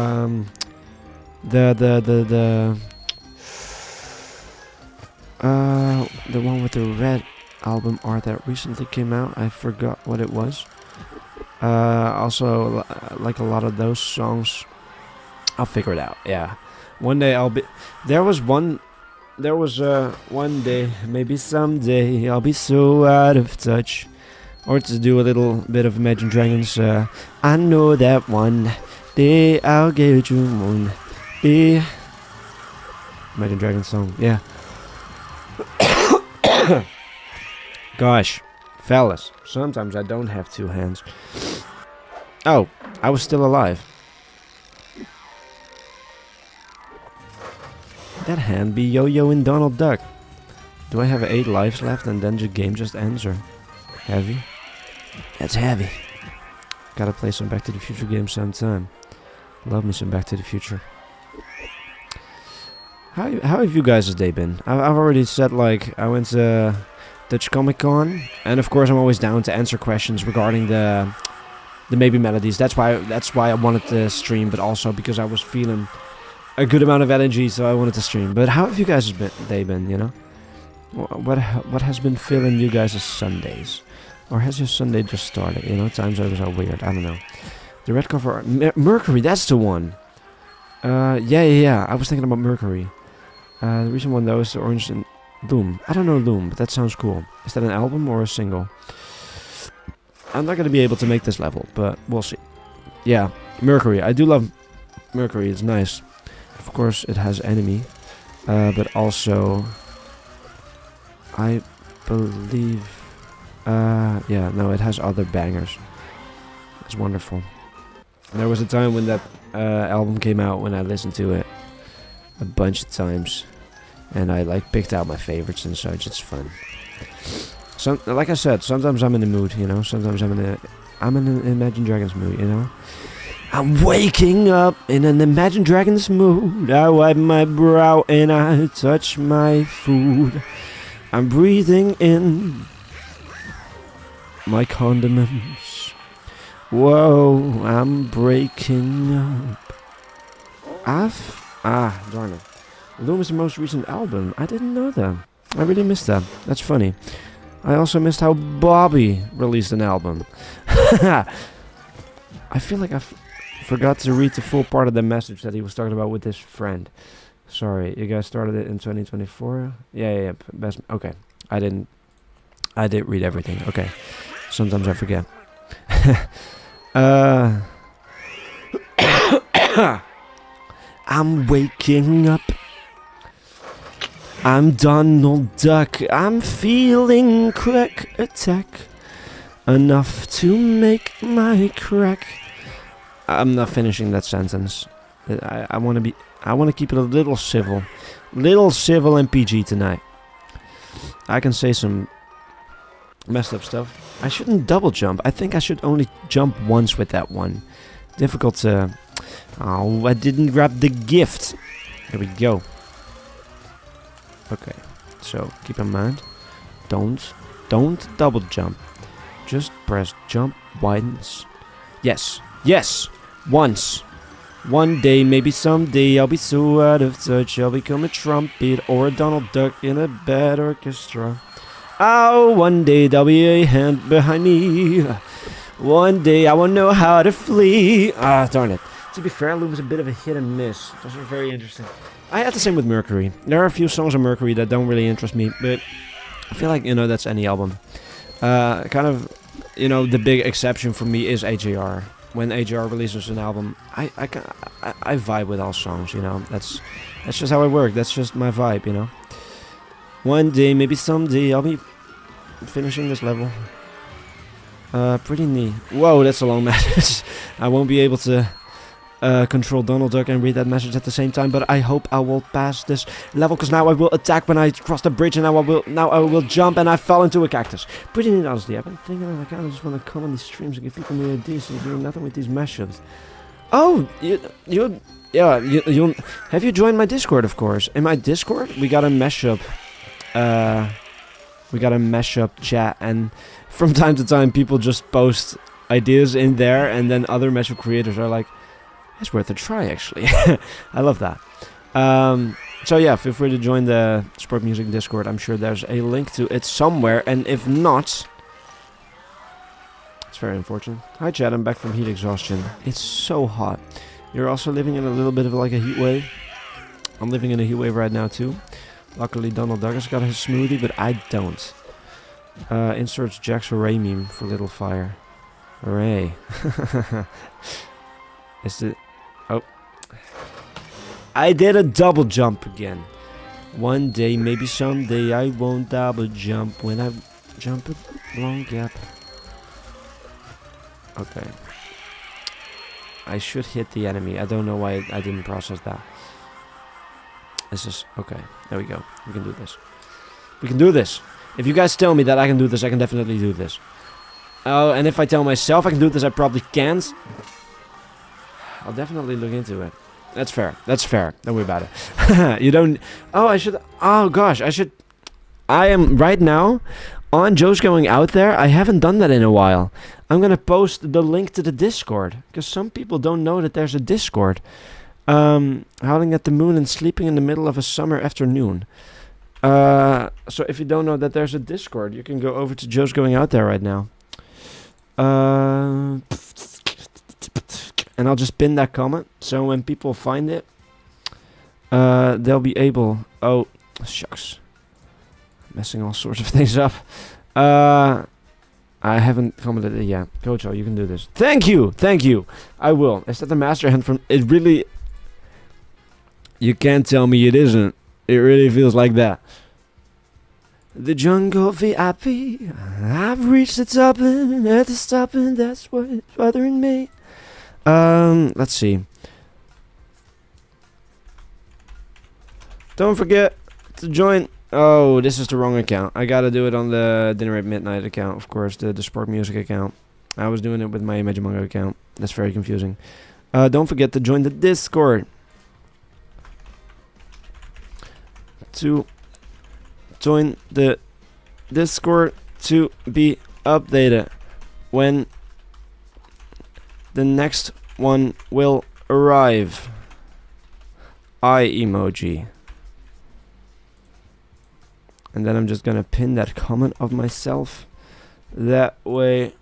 S1: one with the red album art that recently came out. I forgot what it was. Also, like a lot of those songs. I'll figure it out. Yeah, one day I'll be. There was one day, maybe someday, I'll be so out of touch. Or to do a little bit of Imagine Dragons. I know that one day I'll get you one day. Imagine Dragons song, yeah. Gosh, fellas, sometimes I don't have two hands. Oh, I was still alive. That hand be Yo-Yo and Donald Duck. Do I have 8 lives left and then the game just ends, or? Heavy. That's heavy. Gotta play some Back to the Future games sometime. Love me some Back to the Future. How have you guys' day been? I've already said, like, I went to Dutch Comic Con, and of course I'm always down to answer questions regarding the maybe melodies. That's why I wanted to stream, but also because I was feeling a good amount of energy, so I wanted to stream. But how have you guys' day been? You know, what has been filling you guys' Sundays, or has your Sunday just started? You know, time zones are weird. I don't know. The red cover art, Mercury. That's the one. Yeah. I was thinking about Mercury. The recent one though is the orange and Loom. I don't know Loom, but that sounds cool. Is that an album or a single? I'm not gonna be able to make this level, but we'll see. Yeah, Mercury. I do love Mercury. It's nice. Of course, it has enemy, but also I believe. Yeah, no, it has other bangers. It's wonderful. There was a time when that album came out when I listened to it a bunch of times, and I like picked out my favorites and such. It's fun. Like I said, sometimes I'm in the mood, you know. Sometimes I'm in an Imagine Dragons mood, you know. I'm waking up in an Imagine Dragons mood. I wipe my brow and I touch my food. I'm breathing in my condiments. Whoa, I'm breaking up. Darn it. Loom is the most recent album. I didn't know that. I really missed that. That's funny. I also missed how Bobby released an album. I feel like I forgot to read the full part of the message that he was talking about with his friend. Sorry, you guys started it in 2024? Yeah. Best. Okay. I did read everything. Okay. Sometimes I forget. I'm waking up. I'm Donald Duck. I'm feeling crack attack. Enough to make my crack. I'm not finishing that sentence. I want to keep it a little civil. Little civil and PG tonight. I can say some messed up stuff. I shouldn't double jump. I think I should only jump once with that one. Difficult to... Oh, I didn't grab the gift. There we go. Okay, so keep in mind, don't double jump. Just press jump once. Yes, once. One day, maybe someday, I'll be so out of touch, I'll become a trumpet or a Donald Duck in a bad orchestra. Oh, one day there'll be a hand behind me. One day I won't know how to flee. Ah, darn it. To be fair, Loom was a bit of a hit and miss. Those were very interesting. I had the same with Mercury. There are a few songs on Mercury that don't really interest me, but I feel like, you know, that's any album. Kind of, you know, the big exception for me is AJR. When AJR releases an album, I vibe with all songs, you know. That's just how I work. That's just my vibe, you know. One day, maybe someday, I'll be finishing this level. Pretty neat. Whoa, that's a long message. I won't be able to control Donald Duck and read that message at the same time, but I hope I will pass this level, because now I will attack when I cross the bridge, and now I will jump, and I fell into a cactus. Pretty neat, honestly. I've been thinking I kind of just want to come on these streams and give people new ideas, and doing nothing with these mashups. Oh, you have you joined my Discord? Of course. In my Discord, we got a mashup. We got a mashup chat, and from time to time, people just post ideas in there, and then other mashup creators are like, it's worth a try, actually. I love that. So yeah, feel free to join the Sport Music Discord. I'm sure there's a link to it somewhere, and if not, it's very unfortunate. Hi Chad, I'm back from heat exhaustion. It's so hot. You're also living in a little bit of like a heat wave. I'm living in a heat wave right now too. Luckily Donald Duck has got his smoothie, but I don't. Inserts Jack's Ray meme for Little Fire. Hooray. Is it... Oh. I did a double jump again. One day, maybe someday, I won't double jump when I jump a long gap. Okay. I should hit the enemy. I don't know why I didn't process that. This is... Okay, there we go. We can do this. We can do this. If you guys tell me that I can do this, I can definitely do this. Oh, and if I tell myself I can do this, I probably can't. I'll definitely look into it. That's fair. That's fair. Don't worry about it. You don't... Oh, I should... Oh, gosh. I should... I am right now on Joe's Going Out There. I haven't done that in a while. I'm going to post the link to the Discord. Because some people don't know that there's a Discord. Howling at the moon and sleeping in the middle of a summer afternoon. So if you don't know that there's a Discord, you can go over to Joe's Going Out There right now. And I'll just pin that comment, so when people find it, they'll be able... Oh, shucks. Messing all sorts of things up. I haven't commented it yet. Kocho, you can do this. Thank you! Thank you! I will. Is that the master hand from... It really... You can't tell me it isn't. It really feels like that. The jungle VIP. I've reached the top and at the stop, and that's what's bothering me. Let's see. Don't forget to join. Oh, this is the wrong account. I gotta do it on the Dinner at Midnight account, of course, the Sport Music account. I was doing it with my Imagine Manga account. That's very confusing. Don't forget to join the Discord. To join the Discord to be updated when the next one will arrive. Eye emoji. And then I'm just gonna pin that comment of myself. That way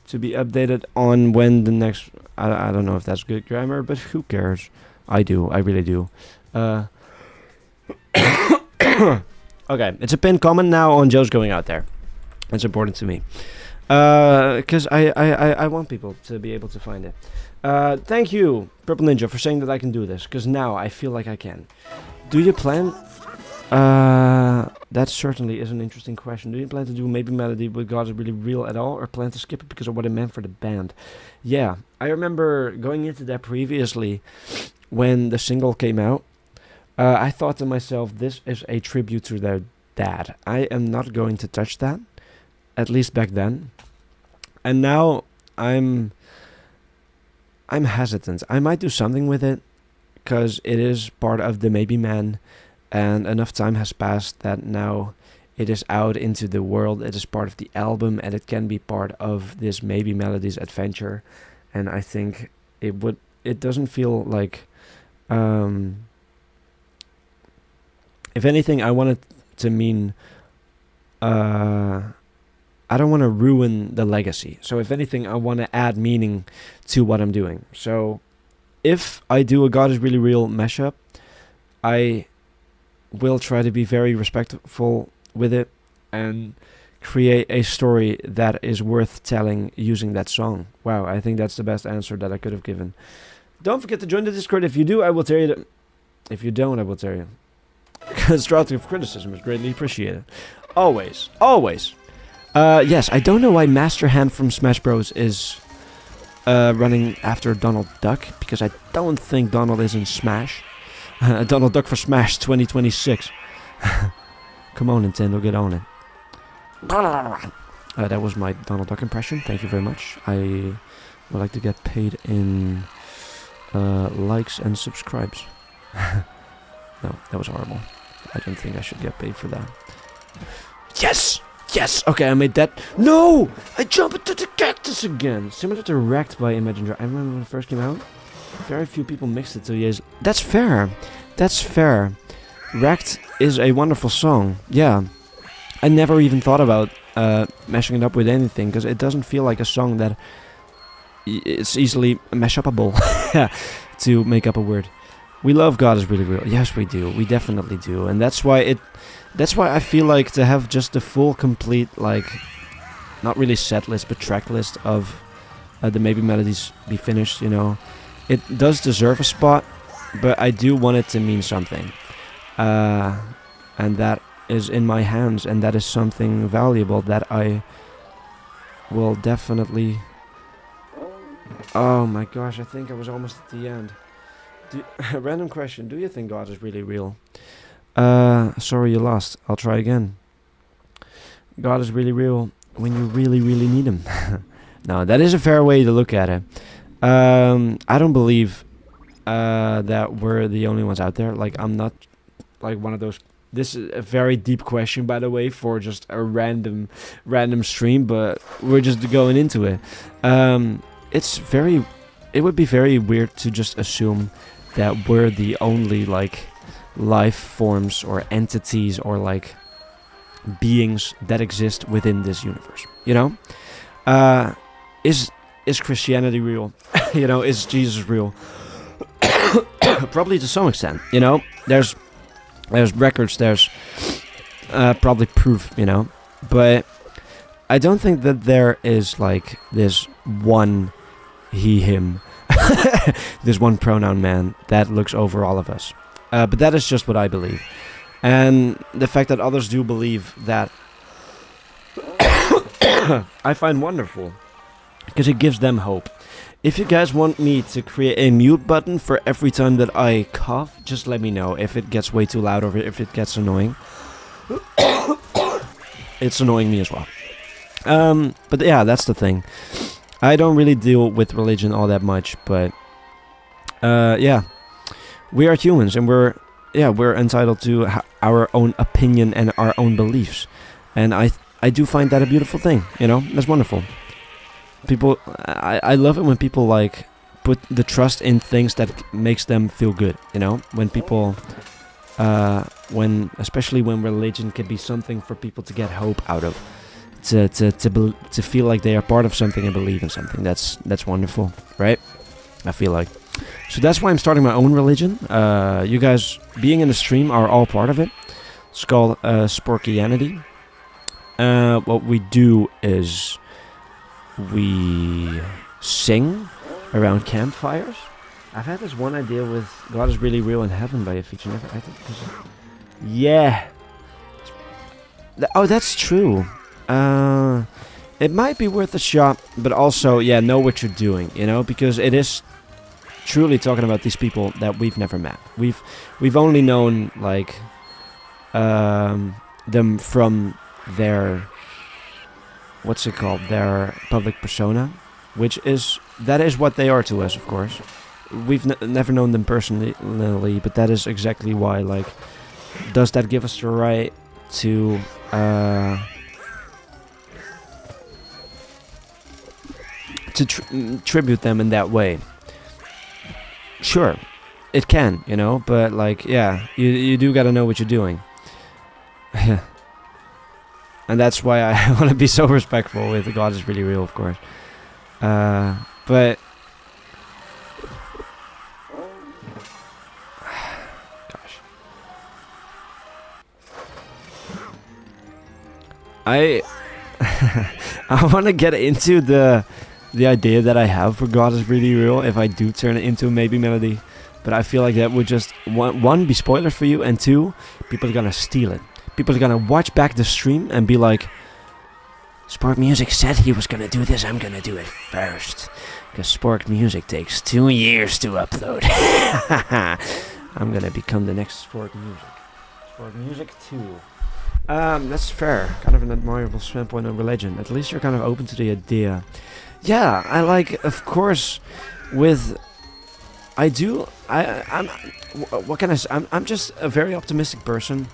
S1: to be updated on when the next... I don't know if that's good grammar, but who cares? I do. I really do. Okay, it's a pinned comment now on Joe's Going Out There. It's important to me. Because I want people to be able to find it. Thank you, Purple Ninja, for saying that I can do this. Because now I feel like I can. Do you plan... that certainly is an interesting question. Do you plan to do Maybe Melody with God Is Really Real at all? Or plan to skip it because of what it meant for the band? Yeah, I remember going into that previously when the single came out. I thought to myself, this is a tribute to their dad. I am not going to touch that. At least back then. And now I'm hesitant. I might do something with it because it is part of the Maybe Man, and enough time has passed that now it is out into the world. It is part of the album, and it can be part of this Maybe Melodies adventure. And I think it doesn't feel like if anything, I want it to mean I don't want to ruin the legacy. So if anything, I want to add meaning to what I'm doing. So if I do a God Is Really Real mashup, I will try to be very respectful with it and create a story that is worth telling using that song. Wow, I think that's the best answer that I could have given. Don't forget to join the Discord. If you do, I will tell you that. If you don't, I will tell you. Constructive criticism is greatly appreciated. Always. Always. Yes, I don't know why Master Hand from Smash Bros. Is running after Donald Duck, because I don't think Donald is in Smash. Donald Duck for Smash 2026. Come on, Nintendo, get on it. That was my Donald Duck impression. Thank you very much. I would like to get paid in likes and subscribes. No, that was horrible. I don't think I should get paid for that. Yes! Yes! Okay, I made that. No! I jumped into the cactus again! Similar to Wrecked by Imagine Dragons. I remember when it first came out. Very few people mixed it 2 years. That's fair. That's fair. Wrecked is a wonderful song. Yeah. I never even thought about mashing it up with anything, because it doesn't feel like a song that it's easily mash-upable. To make up a word. We love God Is Really Real. Yes, we do. We definitely do. And that's why I feel like to have just the full, complete, like, not really set list, but track list of the Maybe Melodies be finished, you know. It does deserve a spot, but I do want it to mean something. And that is in my hands, and that is something valuable that I will definitely... Oh my gosh, I think I was almost at the end. Random question, do you think God is really real? Sorry you lost. I'll try again. God is really real when you really, really need him. No, that is a fair way to look at it. I don't believe that we're the only ones out there. Like, I'm not like one of those. This is a very deep question, by the way, for just a random stream, but we're just going into it. It would be very weird to just assume that we're the only like life forms or entities or like beings that exist within this universe. You know, is Christianity real? You know, is Jesus real? Probably to some extent. You know, there's records, there's probably proof, you know, but I don't think that there is like this one he, him, this one pronoun man that looks over all of us. But that is just what I believe. And the fact that others do believe that I find wonderful, because it gives them hope. If you guys want me to create a mute button for every time that I cough, just let me know if it gets way too loud or if it gets annoying. It's annoying me as well. But yeah, that's the thing. I don't really deal with religion all that much, but yeah, we are humans and we're entitled to our own opinion and our own beliefs. And I do find that a beautiful thing, you know, that's wonderful. People, I love it when people like put the trust in things that makes them feel good, you know, when people, especially when religion can be something for people to get hope out of, to feel like they are part of something and believe in something. That's wonderful, right? I feel like. So that's why I'm starting my own religion. You guys being in the stream are all part of it. It's called Sporkianity. What we do is we sing around campfires. I've had this one idea with God is Really Real in Heaven by a feature never. Yeah. Oh, that's true. It might be worth a shot, but also, yeah, know what you're doing, you know, because it is truly talking about these people that we've never met. We've only known like them from their, what's it called, their public persona, that is what they are to us, of course. We've never known them personally, but that is exactly why, like, does that give us the right to tribute them in that way? Sure, it can, you know, but like, yeah, you do gotta know what you're doing. And that's why I want to be so respectful with God is Really Real, of course. But gosh, I want to get into the idea that I have for God is Really Real if I do turn it into a maybe melody. But I feel like that would just one be spoilers for you, and two, people are gonna steal it. People are gonna watch back the stream and be like, Spork Music said he was gonna do this, I'm gonna do it first. Because Spork Music takes 2 years to upload. I'm gonna become the next Spork Music. Spork Music 2. That's fair. Kind of an admirable standpoint on religion. At least you're kind of open to the idea. Yeah, I like, of course, with... what can I say? I'm just a very optimistic person.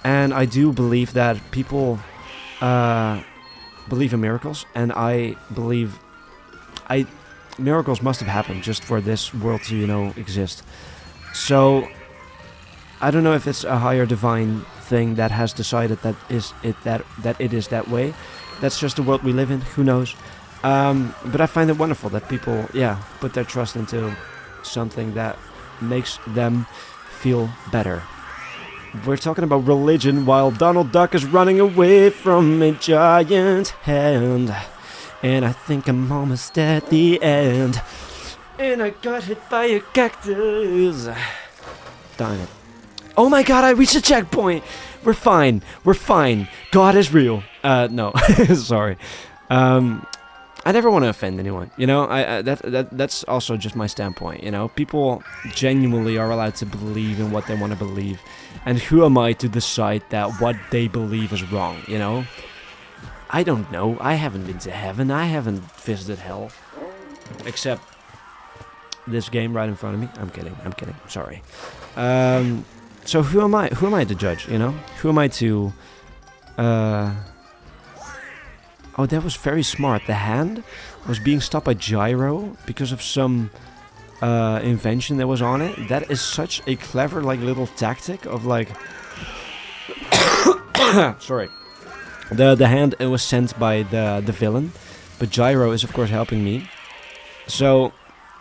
S1: And I do believe that people believe in miracles, and I believe miracles must have happened just for this world to, you know, exist. So I don't know if it's a higher divine thing that has decided that it is that way. That's just the world we live in. Who knows? But I find it wonderful that people, yeah, put their trust into something that makes them feel better. We're talking about religion while Donald Duck is running away from a giant hand. And I think I'm almost at the end. And I got hit by a cactus. Darn it. Oh my god, I reached a checkpoint. We're fine. We're fine. God is real. No. Sorry. I never want to offend anyone, you know. That's also just my standpoint, you know. People genuinely are allowed to believe in what they want to believe, and who am I to decide that what they believe is wrong, you know? I don't know. I haven't been to heaven. I haven't visited hell, except this game right in front of me. I'm kidding. I'm kidding. Sorry. So who am I? Who am I to judge? You know? Who am I to? Oh, that was very smart. The hand was being stopped by gyro because of some invention that was on it. That is such a clever, like, little tactic of like. Sorry. The hand it was sent by the villain, but gyro is of course helping me. So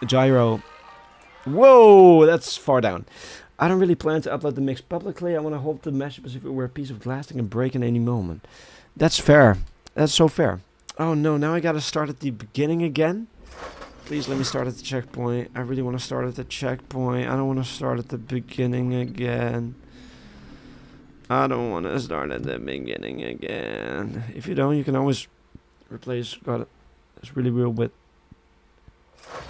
S1: gyro. Whoa, that's far down. I don't really plan to upload the mix publicly. I want to hold the mashup as if it were a piece of glass that can break in any moment. That's fair. That's so fair. Oh no, now I gotta start at the beginning again. Please let me start at the checkpoint. I really want to start at the checkpoint. I don't want to start at the beginning again. I don't want to start at the beginning again. If you don't, you can always replace God. It's really real with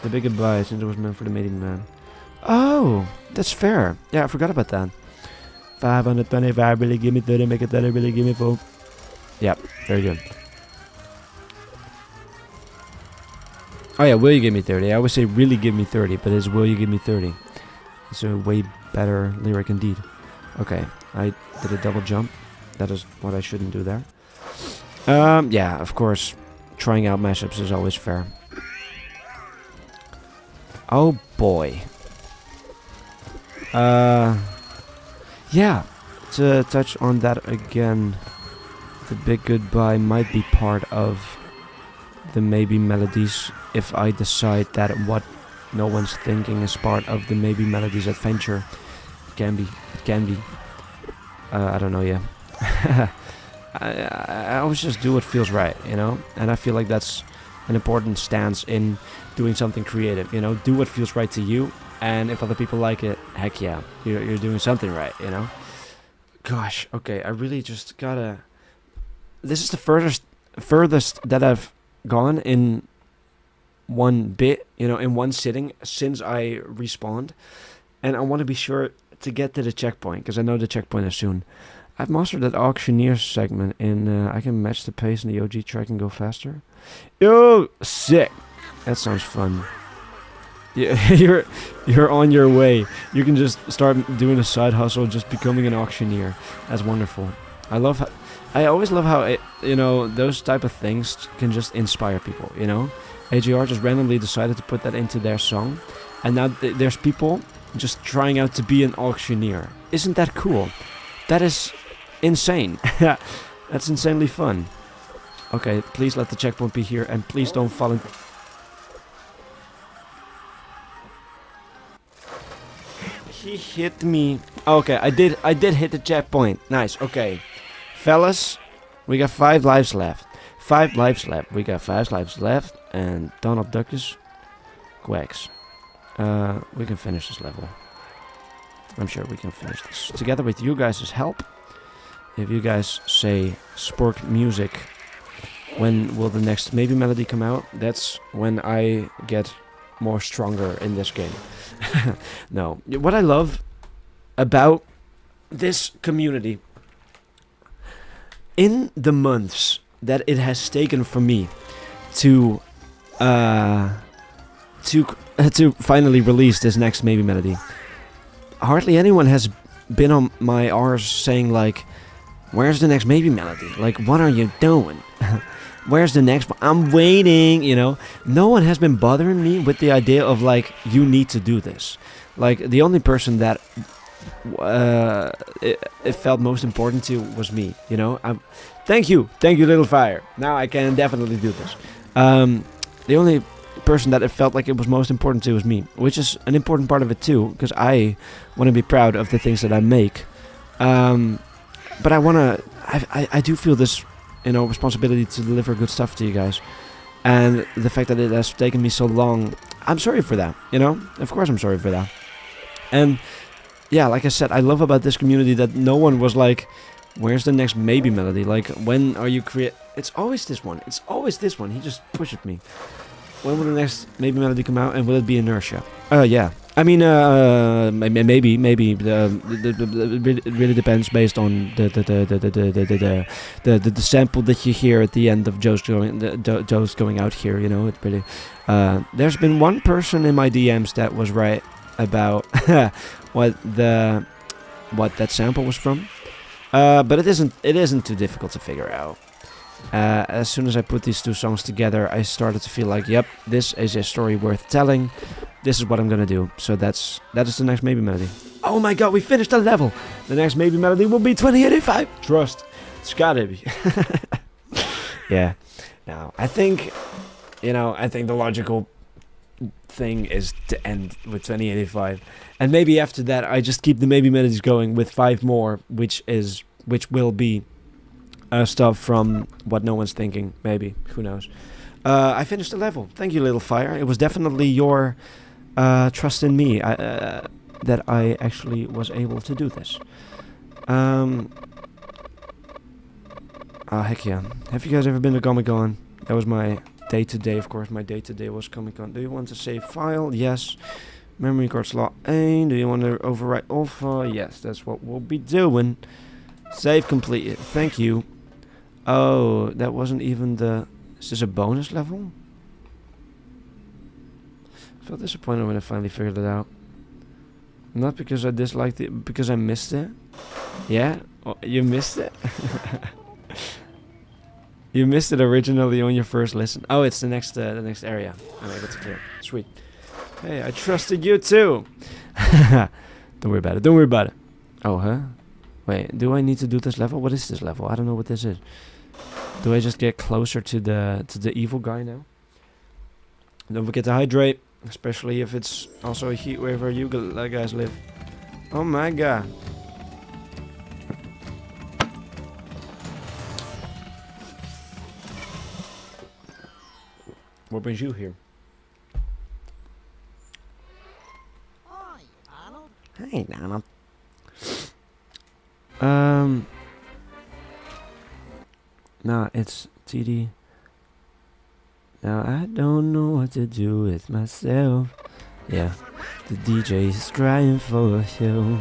S1: the big goodbye since it was meant for the mating man. Oh, that's fair. Yeah, I forgot about that. 525, really give me 30, make it 30, really give me 4. Yep, very good. Oh yeah, will you give me 30? I always say really give me 30, but it's will you give me 30? It's a way better lyric indeed. Okay, I did a double jump. That is what I shouldn't do there. Yeah, of course, trying out mashups is always fair. Oh boy. Yeah, to touch on that again, the big goodbye might be part of the maybe melodies if I decide that what no one's thinking is part of the maybe melodies adventure. Can be. I don't know yet. I always just do what feels right, you know, and I feel like that's an important stance in doing something creative, you know. Do what feels right to you, and if other people like it, heck yeah, you're doing something right, you know. Gosh, okay, I really just gotta. This is the furthest that I've gone in one bit, you know, in one sitting since I respawned, and I want to be sure to get to the checkpoint because I know the checkpoint is soon. I've mastered that auctioneer segment and I can match the pace in the OG track and go faster. Yo, sick. That sounds fun. Yeah, you're on your way. You can just start doing a side hustle, just becoming an auctioneer. That's wonderful. I always love how it, you know, those type of things can just inspire people, you know. AGR just randomly decided to put that into their song, and now there's people just trying out to be an auctioneer. Isn't that cool? That is insane. That's insanely fun. Okay, please let the checkpoint be here, and please don't fall in. He hit me. Okay, I did hit the checkpoint. Nice. Okay, fellas, we got 5 lives left. 5 lives left. We got 5 lives left, and Donald Duck is quacks. We can finish this level. I'm sure we can finish this together with you guys' help. If you guys say Spork Music, when will the next maybe melody come out? That's when I get more stronger in this game. No, what I love about this community, in the months that it has taken for me to finally release this next maybe melody, hardly anyone has been on my R's saying like, where's the next maybe melody? Like, what are you doing? Where's the next one? I'm waiting, you know. No one has been bothering me with the idea of like, you need to do this. Like, the only person that it felt most important to was me, you know. Thank you, little fire. Now I can definitely do this. The only person that it felt like it was most important to was me, which is an important part of it too, because I want to be proud of the things that I make. But I do feel this, you know, responsibility to deliver good stuff to you guys. And the fact that it has taken me so long, I'm sorry for that, you know. Of course I'm sorry for that. And yeah, like I said, I love about this community that no one was like, Where's the next maybe melody? Like, when are you create? It's always this one. It's always this one. He just pushes me. When will the next maybe melody come out, and will it be inertia? Yeah. I mean, maybe. It really depends based on the sample that you hear at the end of Joe's going out here. You know, it really. There's been one person in my DMs that was right about what that sample was from. But it isn't too difficult to figure out. As soon as I put these two songs together, I started to feel like, yep, this is a story worth telling. This is what I'm gonna do. So that is the next maybe melody. Oh my god, we finished the level. The next maybe melody will be 2085. Trust. It's gotta be. Yeah. Now, I think the logical thing is to end with 2085. And maybe after that, I just keep the maybe melodies going with 5 more, which will be stuff from What No One's Thinking. Maybe, who knows? I finished the level. Thank you, Little Fire. It was definitely your trust in me that I actually was able to do this. Oh heck yeah! Have you guys ever been to Comic-Con? That was my day-to-day, of course. My day-to-day was Comic-Con. Do you want to save file? Yes. Memory card slot A. Do you want to overwrite alpha? Yes, that's what we'll be doing. Save completed. Thank you. Oh, that wasn't even the... Is this a bonus level? I felt disappointed when I finally figured it out. Not because I disliked it, because I missed it. Yeah? Oh, you missed it? You missed it originally on your first listen. Oh, it's the next area. Alright, that's clear. Sweet. Hey, I trusted you too. Don't worry about it. Don't worry about it. Oh, huh? Wait, do I need to do this level? What is this level? I don't know what this is. Do I just get closer to the evil guy now? Don't forget to hydrate, especially if it's also a heat wave where you guys live. Oh my god. What brings you here? Hey, Donald. Nah, it's TD. Now I don't know what to do with myself. Yeah, the DJ is crying for help.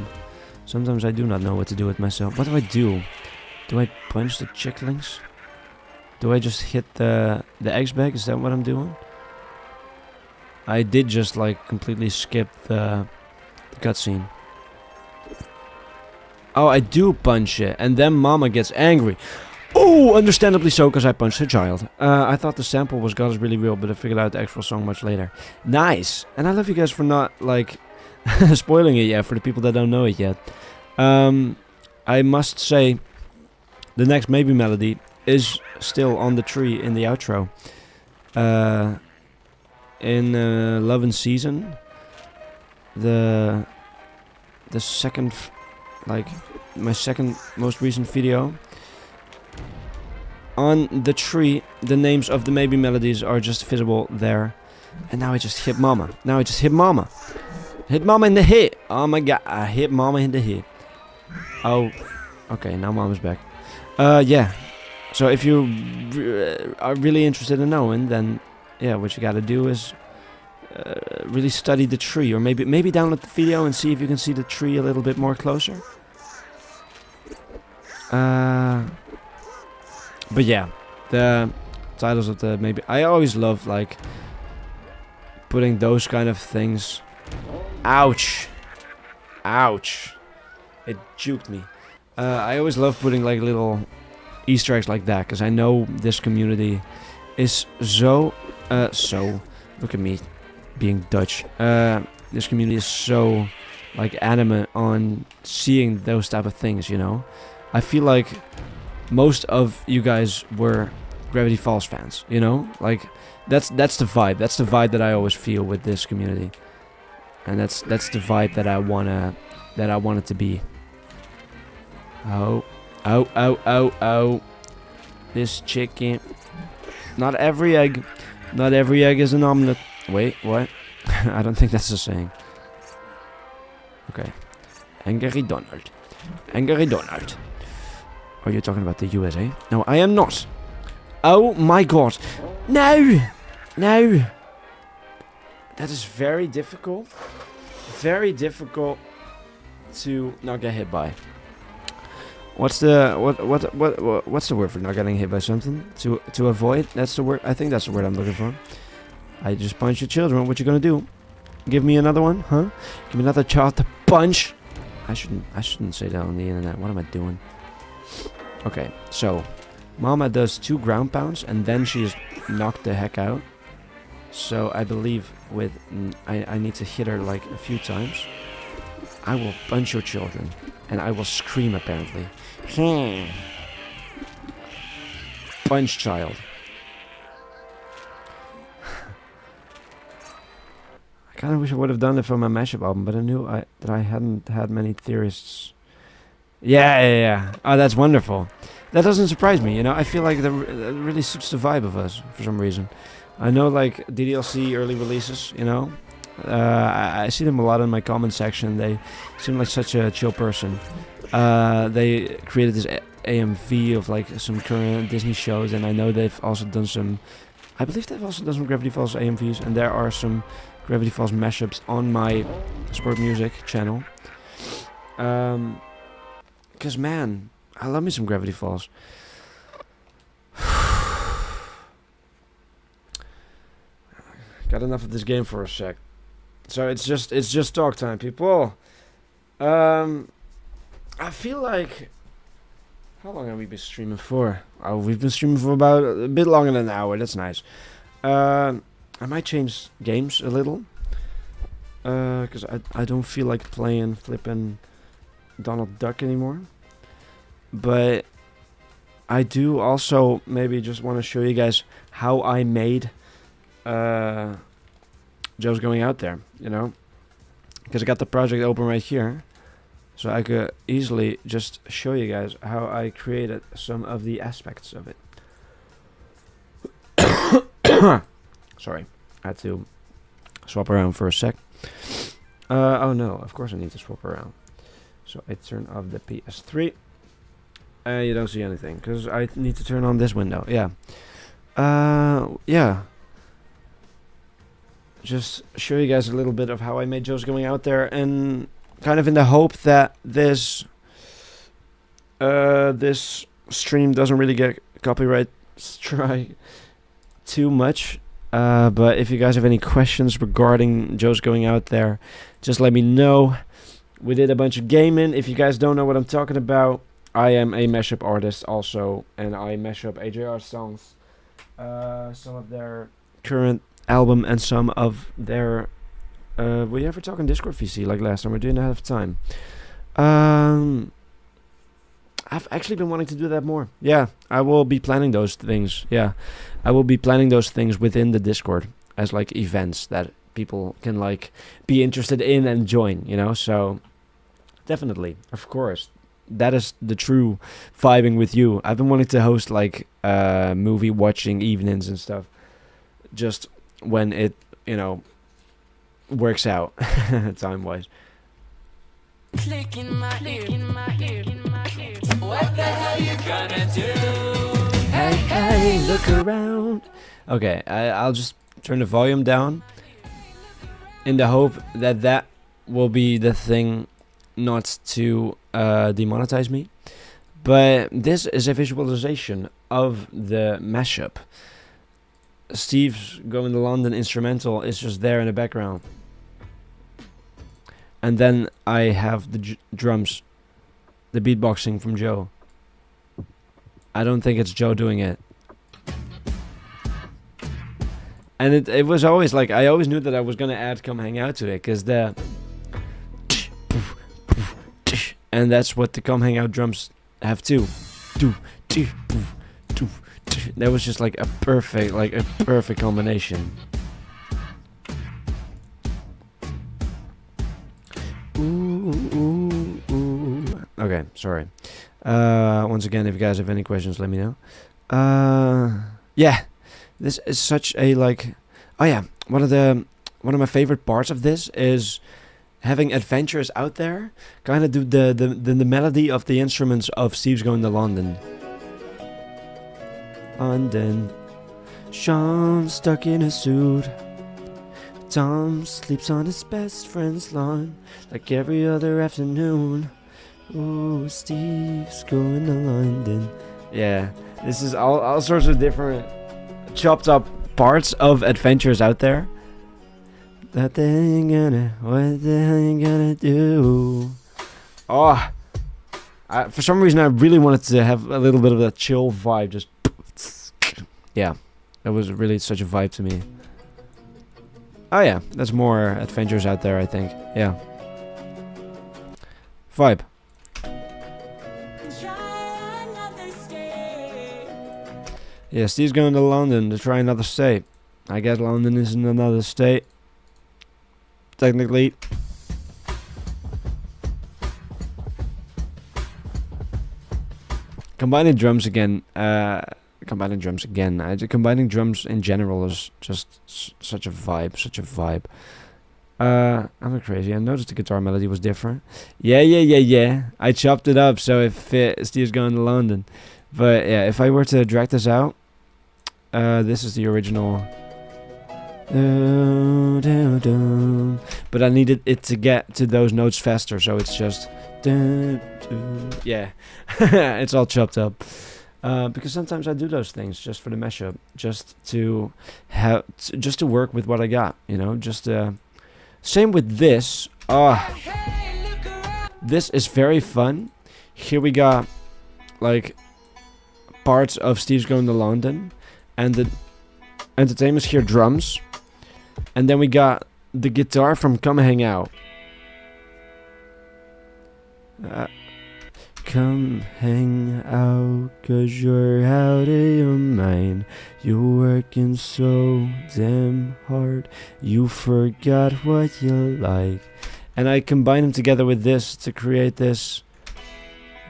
S1: Sometimes I do not know what to do with myself. What do I do? Do I punch the chicklings? Do I just hit the X bag? Is that what I'm doing? I did just like completely skip the cutscene. Oh, I do punch it, and then Mama gets angry. Oh, understandably so, because I punched a child. I thought the sample was God is really real, but I figured out the actual song much later. Nice! And I love you guys for not, like, spoiling it yet, for the people that don't know it yet. I must say, the next maybe melody is still on the tree in the outro. In Love and Season, the second, like, my second most recent video, on the tree, the names of the maybe melodies are just visible there. And now I just hit Mama. Now I just hit Mama. Hit Mama in the hit. Oh my god, I hit Mama in the hit. Oh, okay, now Mama's back. Yeah. So if you are really interested in knowing, then yeah, what you gotta do is really study the tree, or maybe download the video and see if you can see the tree a little bit more closer. But yeah, the titles of the maybe... I always love, like, putting those kind of things... Ouch! Ouch! It juked me. I always love putting, like, little Easter eggs like that, because I know this community is so... Look at me being Dutch. This community is so, like, adamant on seeing those type of things, you know? I feel like most of you guys were Gravity Falls fans, you know? Like, that's the vibe. That's the vibe that I always feel with this community. And that's the vibe that I want it to be. Oh. This chicken. Not every egg is an omelet. Wait, what? I don't think that's a saying. Okay. Angry Donald. Are you talking about the USA? No, I am not. Oh my god. No! No! That is very difficult. Very difficult to not get hit by. What's the what's the word for not getting hit by something? To avoid? That's the word. I think that's the word I'm looking for. I just punch your children. What you gonna do? Give me another one, huh? Give me another child to punch. I shouldn't say that on the internet. What am I doing? Okay, so Mama does 2 ground pounds and then she is knocked the heck out. So I believe with I need to hit her like a few times. I will punch your children and I will scream apparently. Punch child. I kind of wish I would have done it for my mashup album, but I knew that I hadn't had many theorists. Yeah. Oh, that's wonderful. That doesn't surprise me, you know. I feel like that really suits the vibe of us for some reason. I know, like, DDLC early releases, you know. I see them a lot in my comment section. They seem like such a chill person. They created this AMV of, like, some current Disney shows, and I know they've also done some... I believe they've also done some Gravity Falls AMVs, and there are some Gravity Falls mashups on my Sport Music channel. Because, man, I love me some Gravity Falls. Got enough of this game for a sec. So it's just talk time, people. I feel like... How long have we been streaming for? Oh, we've been streaming for about a bit longer than an hour. That's nice. I might change games a little. Because I don't feel like playing flipping Donald Duck anymore. But I do also maybe just want to show you guys how I made Joe's Going Out There, you know. Because I got the project open right here. So I could easily just show you guys how I created some of the aspects of it. Sorry, I had to swap around for a sec. Oh no, of course I need to swap around. So I turn off the PS3. You don't see anything, because I need to turn on this window, yeah. Yeah. Just show you guys a little bit of how I made Joe's Going Out There, and kind of in the hope that this this stream doesn't really get copyright strike too much. But if you guys have any questions regarding Joe's Going Out There, just let me know. We did a bunch of gaming. If you guys don't know what I'm talking about, I am a mashup artist also, and I mash up AJR songs, some of their current album and some of their we ever talk on Discord VC like last time? We didn't have time. I've actually been wanting to do that more. Yeah, I will be planning those things. Yeah, I will be planning those things within the Discord as like events that people can like be interested in and join, you know. So definitely, of course, that is the true vibing with you. I've been wanting to host like movie watching evenings and stuff, just when it, you know, works out time wise.
S6: Click in my ear, What the hell you gonna do?
S1: Hey, look around. Okay, I'll just turn the volume down in the hope that that will be the thing not to demonetize me. But this is a visualization of the mashup. Steve's Going to London instrumental is just there in the background. And then I have the drums, the beatboxing from Joe. I don't think it's Joe doing it. And it was always like, I always knew that I was going to add Come Hang Out to it, because the... And that's what the Come Hang Out drums have too. That was just like a perfect combination. Ooh. Okay, sorry. Once again, if you guys have any questions, let me know. Yeah, this is such a like. Oh yeah, one of my favorite parts of this is having adventures out there kind of do the melody of the instruments of Steve's Going to London. London. Sean's stuck in a suit. Tom sleeps on his best friend's lawn like every other afternoon. Ooh, Steve's going to London. Yeah, this is all sorts of different chopped up parts of adventures out there. What the hell you gonna do? Oh, for some reason I really wanted to have a little bit of that chill vibe. Just yeah, that was really such a vibe to me. Oh yeah, there's more adventures out there, I think. Yeah. Vibe. Yeah, Steve's going to London to try another state. I guess London isn't another state. Technically. Combining drums again. Combining drums in general is just such a vibe. I'm not crazy. I noticed the guitar melody was different. Yeah. I chopped it up so it fit Steve's Going to London. But yeah, if I were to drag this out, this is the original. But I needed it to get to those notes faster, so it's just yeah. It's all chopped up. Because sometimes I do those things just for the mashup, just to work with what I got, you know. Same with this. This is very fun. Here we got like parts of Steve's Going to London, and the entertainers hear drums, and then we got the guitar from Come Hang Out. Come hang out, 'cause you're out of your mind. You're working so damn hard, you forgot what you like. And I combine them together with this to create this,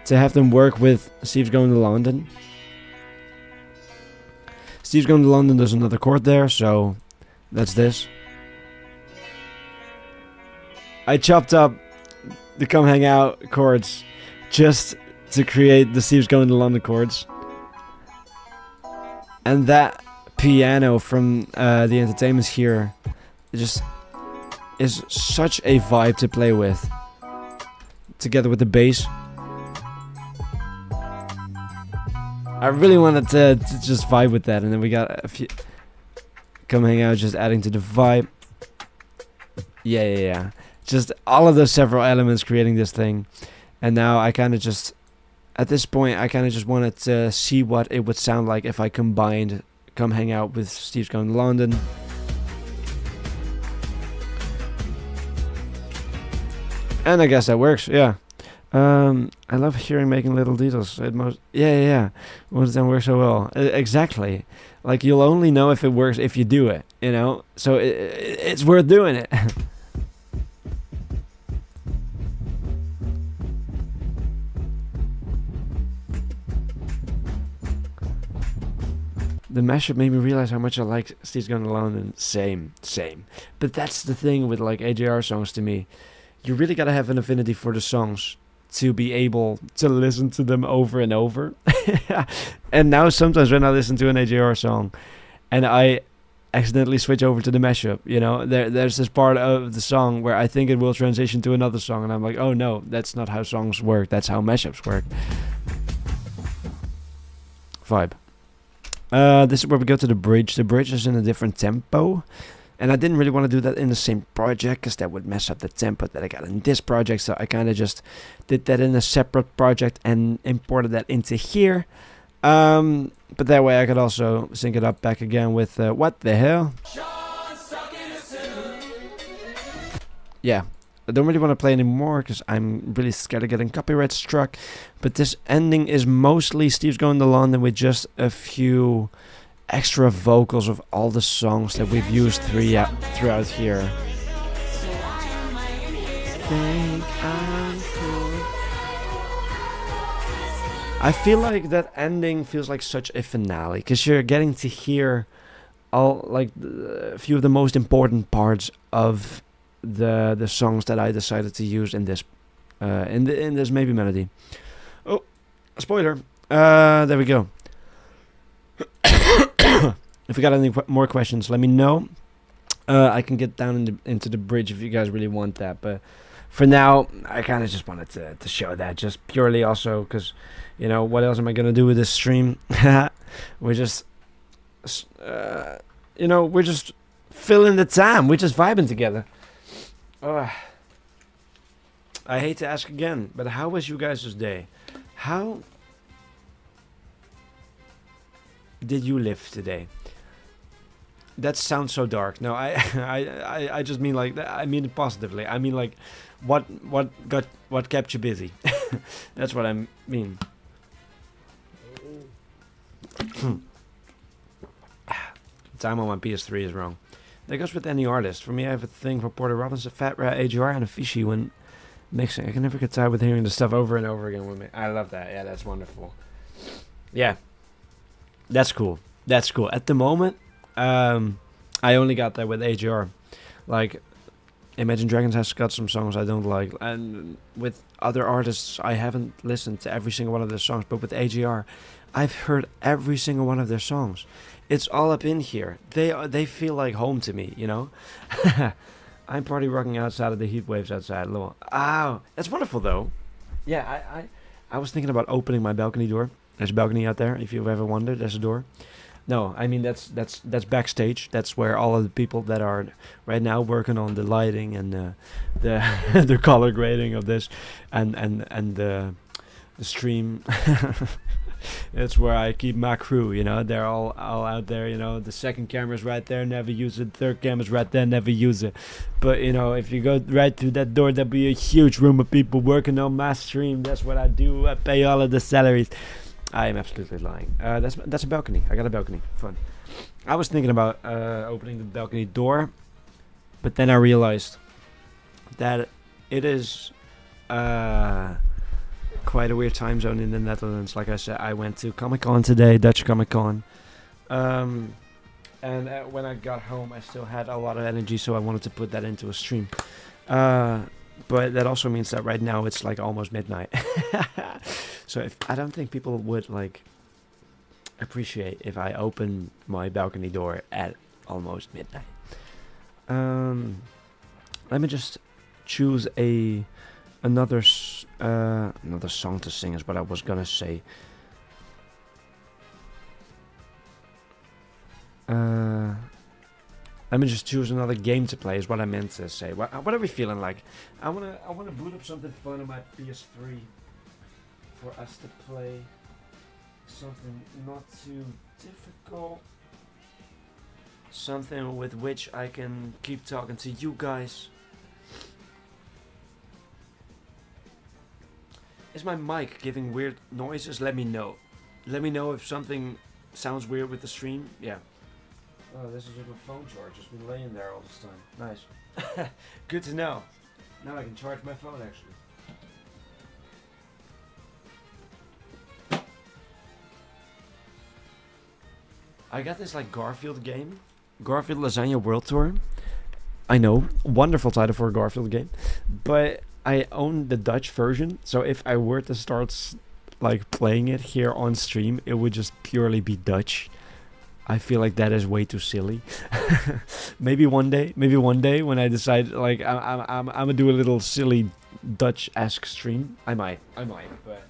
S1: to have them work with Steve's Going to London. Steve's Going to London, there's another chord there, so that's this. I chopped up the Come Hang Out chords just to create the Steve's Going to London chords. And that piano from the entertainments here just is such a vibe to play with. Together with the bass. I really wanted to just vibe with that, and then we got a few Come Hang Out just adding to the vibe. Yeah. Just all of those several elements creating this thing. And now I kind of just, at this point, I kind of just wanted to see what it would sound like if I combined Come Hang Out with Steve's Going to London. And I guess that works, yeah. I love hearing Making Little Details. Yeah. Most of them work so well. Exactly. Like, you'll only know if it works if you do it, you know? So it's worth doing it. The mashup made me realize how much I like Steve's Going to London. Same. But that's the thing with like AJR songs to me. You really gotta have an affinity for the songs to be able to listen to them over and over. And now sometimes when I listen to an AJR song and I accidentally switch over to the mashup, you know, there's this part of the song where I think it will transition to another song, and I'm like, oh no, that's not how songs work, that's how mashups work. Vibe. This is where we go to the bridge. The bridge is in a different tempo. And I didn't really want to do that in the same project, because that would mess up the tempo that I got in this project. So I kind of just did that in a separate project and imported that into here. But that way I could also sync it up back again with What the Hell? Yeah. I don't really want to play anymore because I'm really scared of getting copyright struck. But this ending is mostly Steve's Going to London with just a few extra vocals of all the songs that we've used throughout here. I feel like that ending feels like such a finale because you're getting to hear all like a few of the most important parts of the songs that I decided to use in this in this maybe melody. Oh, spoiler. There we go. If you got any more questions, let me know. I can get down into the bridge if you guys really want that. But for now, I kind of just wanted to show that, just purely also because, you know, what else am I gonna do with this stream? We're just, you know, we're just filling the time. We're just vibing together. I hate to ask again, but how was you guys' day? How did you live today? That sounds so dark. No, I just mean like I mean it positively. I mean like, what kept you busy? That's what I mean. Time on my PS3 is wrong. That goes with any artist. For me, I have a thing for Porter Robinson, Fat Rat, AGR, and a Fishy when mixing. I can never get tired with hearing the stuff over and over again with me. I love that. Yeah, that's wonderful. Yeah, that's cool. That's cool. At the moment, I only got that with AGR. Like, Imagine Dragons has got some songs I don't like, and with other artists, I haven't listened to every single one of their songs. But with AGR, I've heard every single one of their songs. It's all up in here. They feel like home to me, you know. I'm party rocking outside of the heat waves outside. Ow, that's wonderful though. Yeah, I was thinking about opening my balcony door. There's a balcony out there. If you've ever wondered, there's a door. No, I mean that's backstage. That's where all of the people that are right now working on the lighting and the the color grading of this, and the stream. It's where I keep my crew. You know, they're all out there. You know, the second camera's right there, never use it. Third camera's right there, never use it. But you know, if you go right through that door, there'll be a huge room of people working on my stream. That's what I do. I pay all of the salaries. I am absolutely lying. That's a balcony. I got a balcony. Fun. I was thinking about opening the balcony door, but then I realized that it is quite a weird time zone in the Netherlands. Like I said, I went to Comic-Con today, Dutch Comic-Con. And when I got home, I still had a lot of energy, so I wanted to put that into a stream. But that also means that right now it's like almost midnight. So I don't think people would like appreciate if I open my balcony door at almost midnight. Let me just choose another song to sing is what I was gonna say. Let me just choose another game to play is what I meant to say. What are we feeling like? I wanna boot up something fun on my PS3 for us to play. Something not too difficult. Something with which I can keep talking to you guys. Is my mic giving weird noises? Let me know. Let me know if something sounds weird with the stream. Yeah. Oh, this is a good phone charge. It's been laying there all this time. Nice. Good to know. Now I can charge my phone actually. I got this like Garfield game. Garfield Lasagna World Tour. I know. Wonderful title for a Garfield game. But I own the Dutch version. So if I were to start like playing it here on stream, it would just purely be Dutch. I feel like that is way too silly. Maybe one day when I decide like I'm gonna do a little silly Dutch-esque stream. I might, but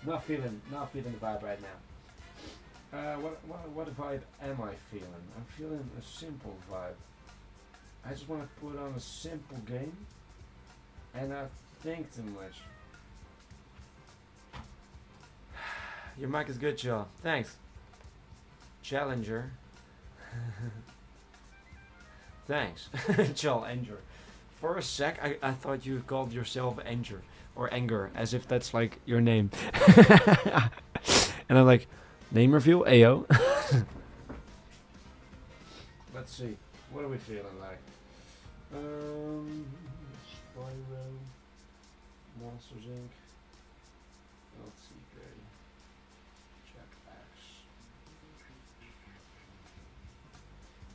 S1: not feeling the vibe right now. What vibe am I feeling? I'm feeling a simple vibe. I just want to put on a simple game and not think too much. Your mic is good, Joel. Thanks. Challenger. Thanks. Challenger. For a sec, I thought you called yourself Anger. Or Anger, as if that's like your name. And I'm like, name reveal? Ayo. Let's see. What are we feeling like? Spyro. Monsters Inc. Let's see.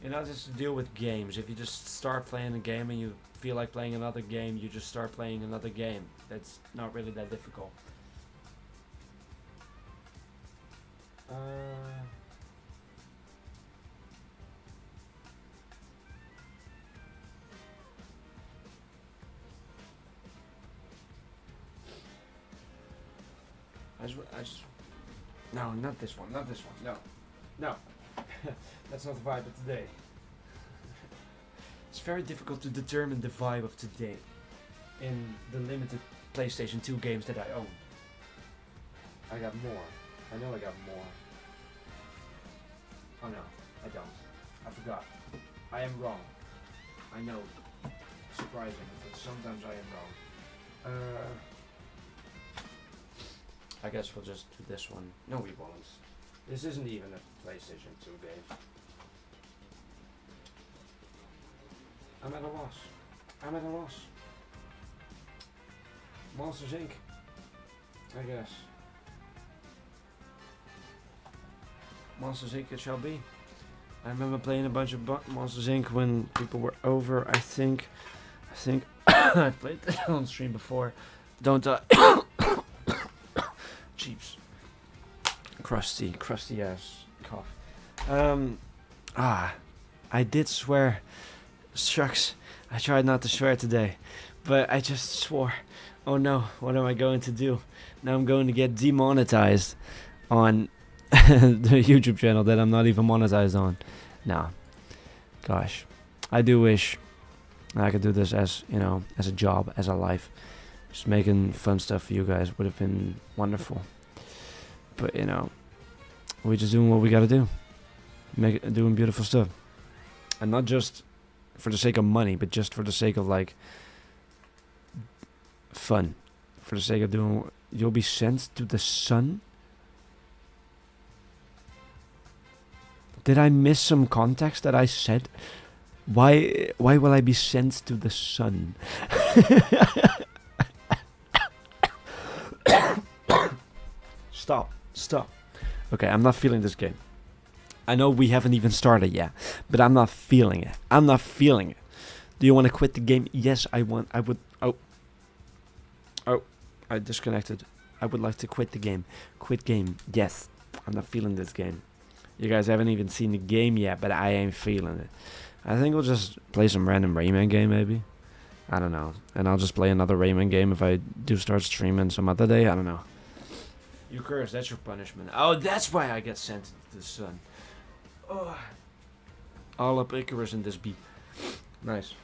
S1: You know, just to deal with games. If you just start playing a game and you feel like playing another game, you just start playing another game. That's not really that difficult. I just, no, not this one, not this one, no, no, that's not the vibe of today. It's very difficult to determine the vibe of today in the limited PlayStation 2 games that I own. I got more. I know I got more. Oh no, I don't. I forgot. I am wrong. I know. Surprising, but sometimes I am wrong. I guess we'll just do this one. No, we won't. This isn't even a PlayStation 2 game. I'm at a loss. I'm at a loss. Monsters Inc. I guess. Monsters Inc. it shall be. I remember playing a bunch of Monsters Inc. when people were over. I think I played that on stream before. Don't Jeeps. Crusty ass cough. I did swear. Shucks, I tried not to swear today, but I just swore. Oh no, what am I going to do? Now I'm going to get demonetized on the YouTube channel that I'm not even monetized on. No. Gosh. I do wish I could do this as, you know, as a job, as a life. Just making fun stuff for you guys would have been wonderful. But, you know, we're just doing what we gotta do. Doing beautiful stuff. And not just for the sake of money, but just for the sake of, like, fun. For the sake of doing... You'll be sent to the sun? Did I miss some context that I said? Why will I be sent to the sun? Stop. Okay, I'm not feeling this game. I know we haven't even started yet, but I'm not feeling it. I'm not feeling it. Do you want to quit the game? Yes, I want. I would. Oh, I disconnected. I would like to quit the game. Quit game. Yes, I'm not feeling this game. You guys haven't even seen the game yet, but I ain't feeling it. I think we'll just play some random Rayman game, maybe. I don't know. And I'll just play another Rayman game if I do start streaming some other day. I don't know. You curse, that's your punishment. Oh, that's why I get sent to the sun. Oh. All up Icarus in this beat. Nice.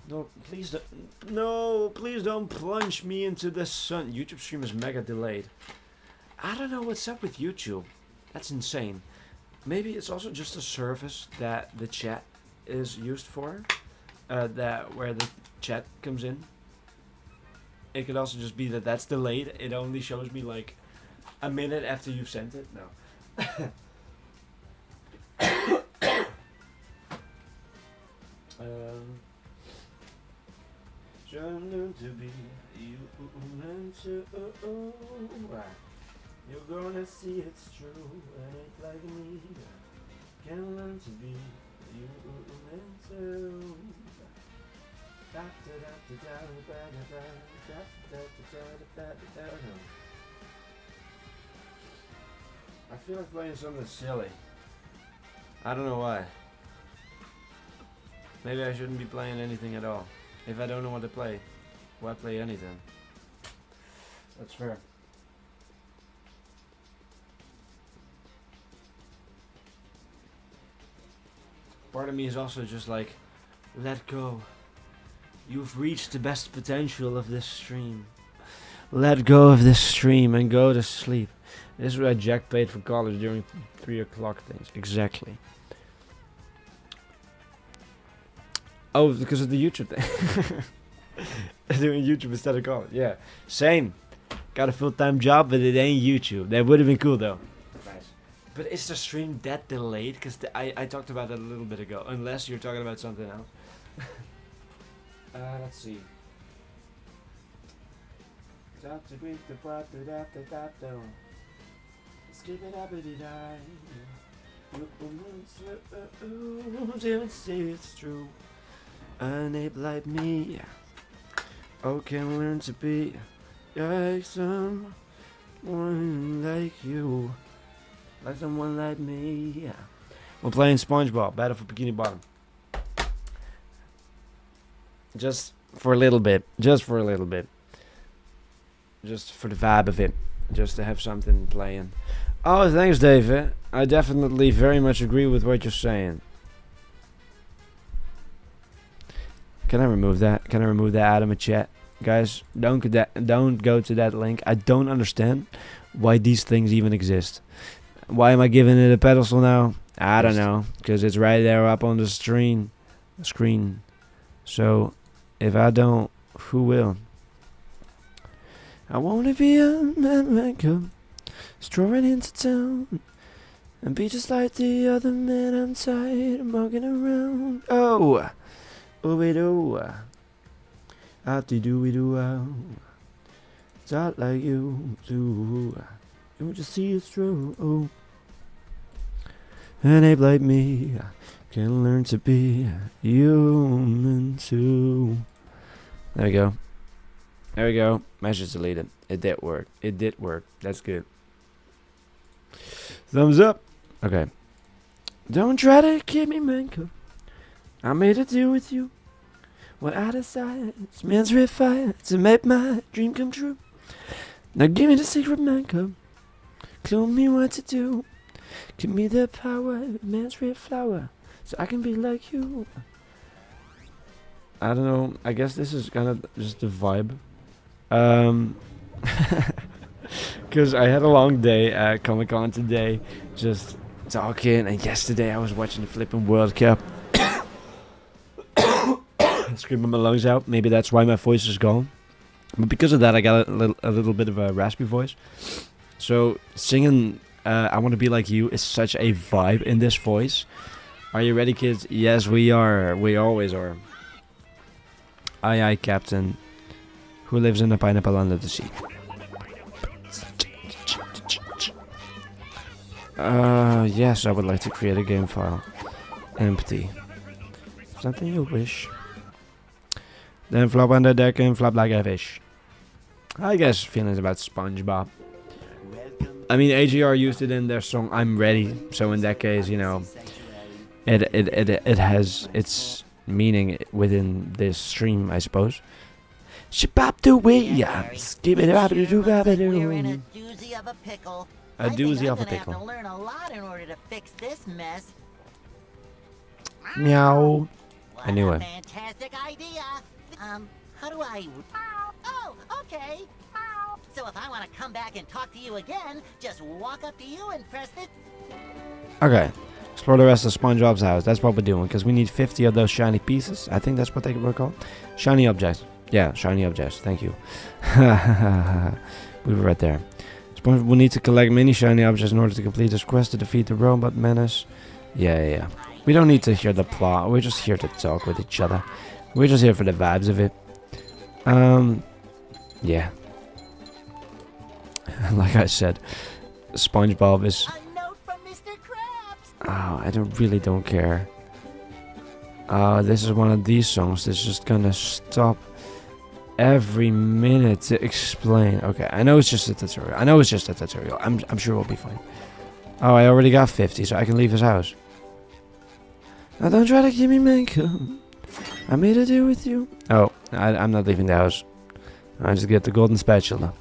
S1: No, please don't. No, please don't plunge me into the sun. YouTube stream is mega delayed. I don't know what's up with YouTube. That's insane. Maybe it's also just a service that the chat is used for. That where the chat comes in. It could also just be that that's delayed. It only shows me like a minute after you've sent it. No. Trying to be you meant to. You're gonna see it's true, and ain't like me. Can learn to be you meant to. I feel like playing something silly. I don't know why. Maybe I shouldn't be playing anything at all. If I don't know what to play, why play anything? That's fair. Part of me is also just like, let go. You've reached the best potential of this stream. Let go of this stream and go to sleep. This is what Jack paid for college during 3 o'clock things. Exactly. Oh, because of the YouTube thing. Doing YouTube instead of college. Yeah. Same. Got a full-time job, but it ain't YouTube. That would have been cool though. Nice. But is the stream that delayed? Because I talked about that a little bit ago. Unless you're talking about something else. Let's see. Let's It's true. An ape like me, oh, can learn to be like someone like you, like someone like me. We're playing SpongeBob, Battle for Bikini Bottom. Just for a little bit, just for the vibe of it, just to have something playing. Oh, thanks, David. I definitely very much agree with what you're saying. Can I remove that? Can I remove that out of my chat? Guys, don't go to that link. I don't understand why these things even exist. Why am I giving it a pedestal now? I don't know. Because it's right there up on the screen. So, if I don't, who will? I wanna be a man come strolling into town and be just like the other men. I'm tired of mugging around. Oh, we do. After do we do talk like you do. You just see it's true. Oh, an ape like me can learn to be human too. There we go. There we go. Message deleted. It did work. It did work. That's good. Thumbs up. Okay. Don't try to keep me manco. I made a deal with you. What I decide is man's red fire to make my dream come true. Now give me the secret manco. Clue me what to do. Give me the power of man's red flower so I can be like you. I don't know. I guess this is kind of just the vibe. Because I had a long day at Comic-Con today, just talking, and yesterday I was watching the flipping World Cup. Screaming my lungs out. Maybe that's why my voice is gone. But because of that, I got a little bit of a raspy voice. So singing I Want to Be Like You is such a vibe in this voice. Are you ready, kids? Yes, we are. We always are. Aye, aye, Captain. Who lives in a pineapple under the sea? Yes, I would like to create a game file. Empty. Something you wish. Then flop on the deck and flop like a fish. I guess feelings about SpongeBob. I mean, AGR used it in their song I'm Ready, so in that case, you know, it has its meaning within this stream, I suppose. Shabab do we, yeah. Skip it up to do
S7: We're in a doozy of a pickle.
S1: A doozy of a
S7: I think
S1: pickle.
S7: I'm gonna have to learn a lot in order to fix this mess.
S1: Meow.
S7: What
S1: Anyway.
S7: a fantastic idea. How do I... Oh, okay. So if I want to come back and talk to you again, just walk up to you and press this...
S1: Okay. Explore the rest of SpongeBob's house. That's what we're doing, because we need 50 of those shiny pieces. I think that's what they were called. Shiny objects. Yeah, shiny objects. Thank you. We were right there. SpongeBob will need to collect many shiny objects in order to complete this quest to defeat the robot menace. Yeah. We don't need to hear the plot. We're just here to talk with each other. We're just here for the vibes of it. Yeah. Like I said, SpongeBob is...
S7: A note from Mr. Krabs!
S1: Oh, I really don't care. This is one of these songs that's just gonna stop every minute to explain. Okay, I know it's just a tutorial. I'm sure we'll be fine. Oh, I already got 50, so I can leave his house. Now don't try to keep me manco. I made a deal with you. Oh, I'm not leaving the house. I just get the golden spatula.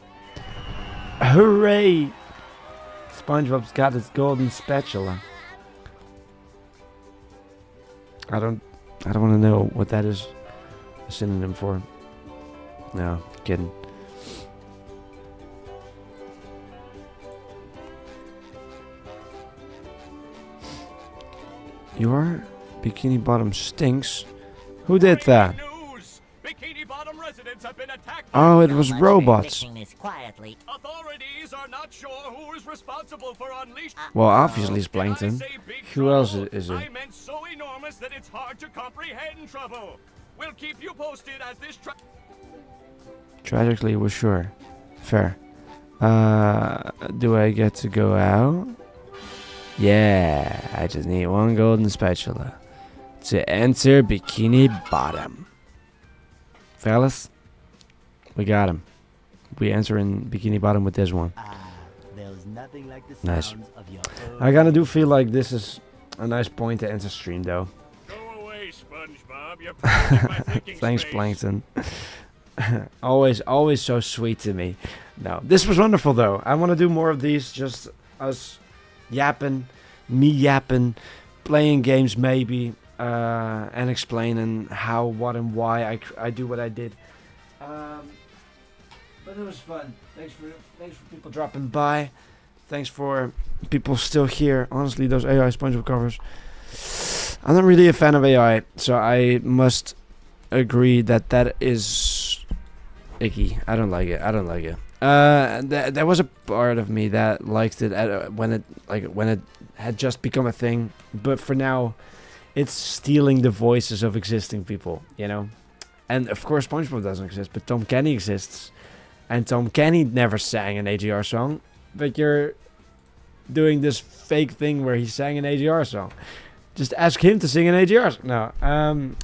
S1: Hooray! SpongeBob's got his golden spatula. I don't want to know what that is a synonym for. No, kidding. Your Bikini Bottom stinks. Who did that?
S8: Bikini Bottom residents have been attacked.
S1: Oh, it
S7: So
S1: was
S7: much for
S1: robots.
S7: fixing this quietly.
S8: Authorities are not sure who is responsible for unleashed.
S1: Well, obviously it's
S8: Did I
S1: Plankton.
S8: say big
S1: Who else
S8: trouble?
S1: is it?
S8: I meant so enormous that it's hard to comprehend trouble. We'll keep you posted as this
S1: Tragically, we're sure. Fair. Do I get to go out? Yeah, I just need one golden spatula to enter Bikini Bottom. Fellas, we got him. We enter in Bikini Bottom with this one.
S7: There's nothing like the
S1: Nice.
S7: sounds of your
S1: I kinda do feel like this is a nice point to end the stream though.
S8: Go away, SpongeBob. You're blocking my thinking
S1: Thanks,
S8: space.
S1: Plankton. always so sweet to me. No, this was wonderful though. I want to do more of these, just us yapping, me yapping, playing games maybe, and explaining how, what, and why I do what I did. But it was fun. Thanks for people dropping by. Thanks for people still here. Honestly, those AI SpongeBob covers. I'm not really a fan of AI, so I must agree that is icky. I don't like it. There was a part of me that liked it when it had just become a thing, but for now, it's stealing the voices of existing people, you know. And of course, SpongeBob doesn't exist, but Tom Kenny exists, and Tom Kenny never sang an AGR song, but you're doing this fake thing where he sang an AGR song. Just ask him to sing an AGR song. No,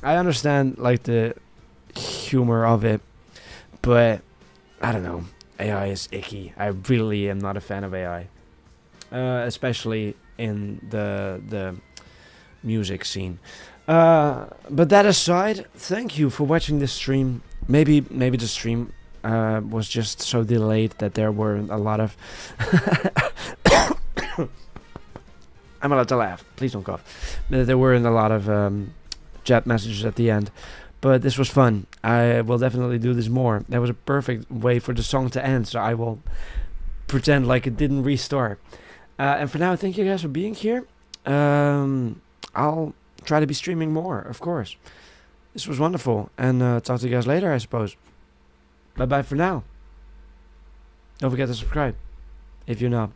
S1: I understand like the humor of it, but I don't know. AI is icky. I really am not a fan of AI, especially in the music scene. But that aside, thank you for watching this stream. Maybe the stream was just so delayed that there weren't a lot of. I'm allowed to laugh. Please don't cough. There weren't a lot of chat messages at the end. But this was fun. I will definitely do this more. That was a perfect way for the song to end, so I will pretend like it didn't restart. And for now, thank you guys for being here. I'll try to be streaming more, of course. This was wonderful. And talk to you guys later, I suppose. Bye-bye for now. Don't forget to subscribe, if you're not.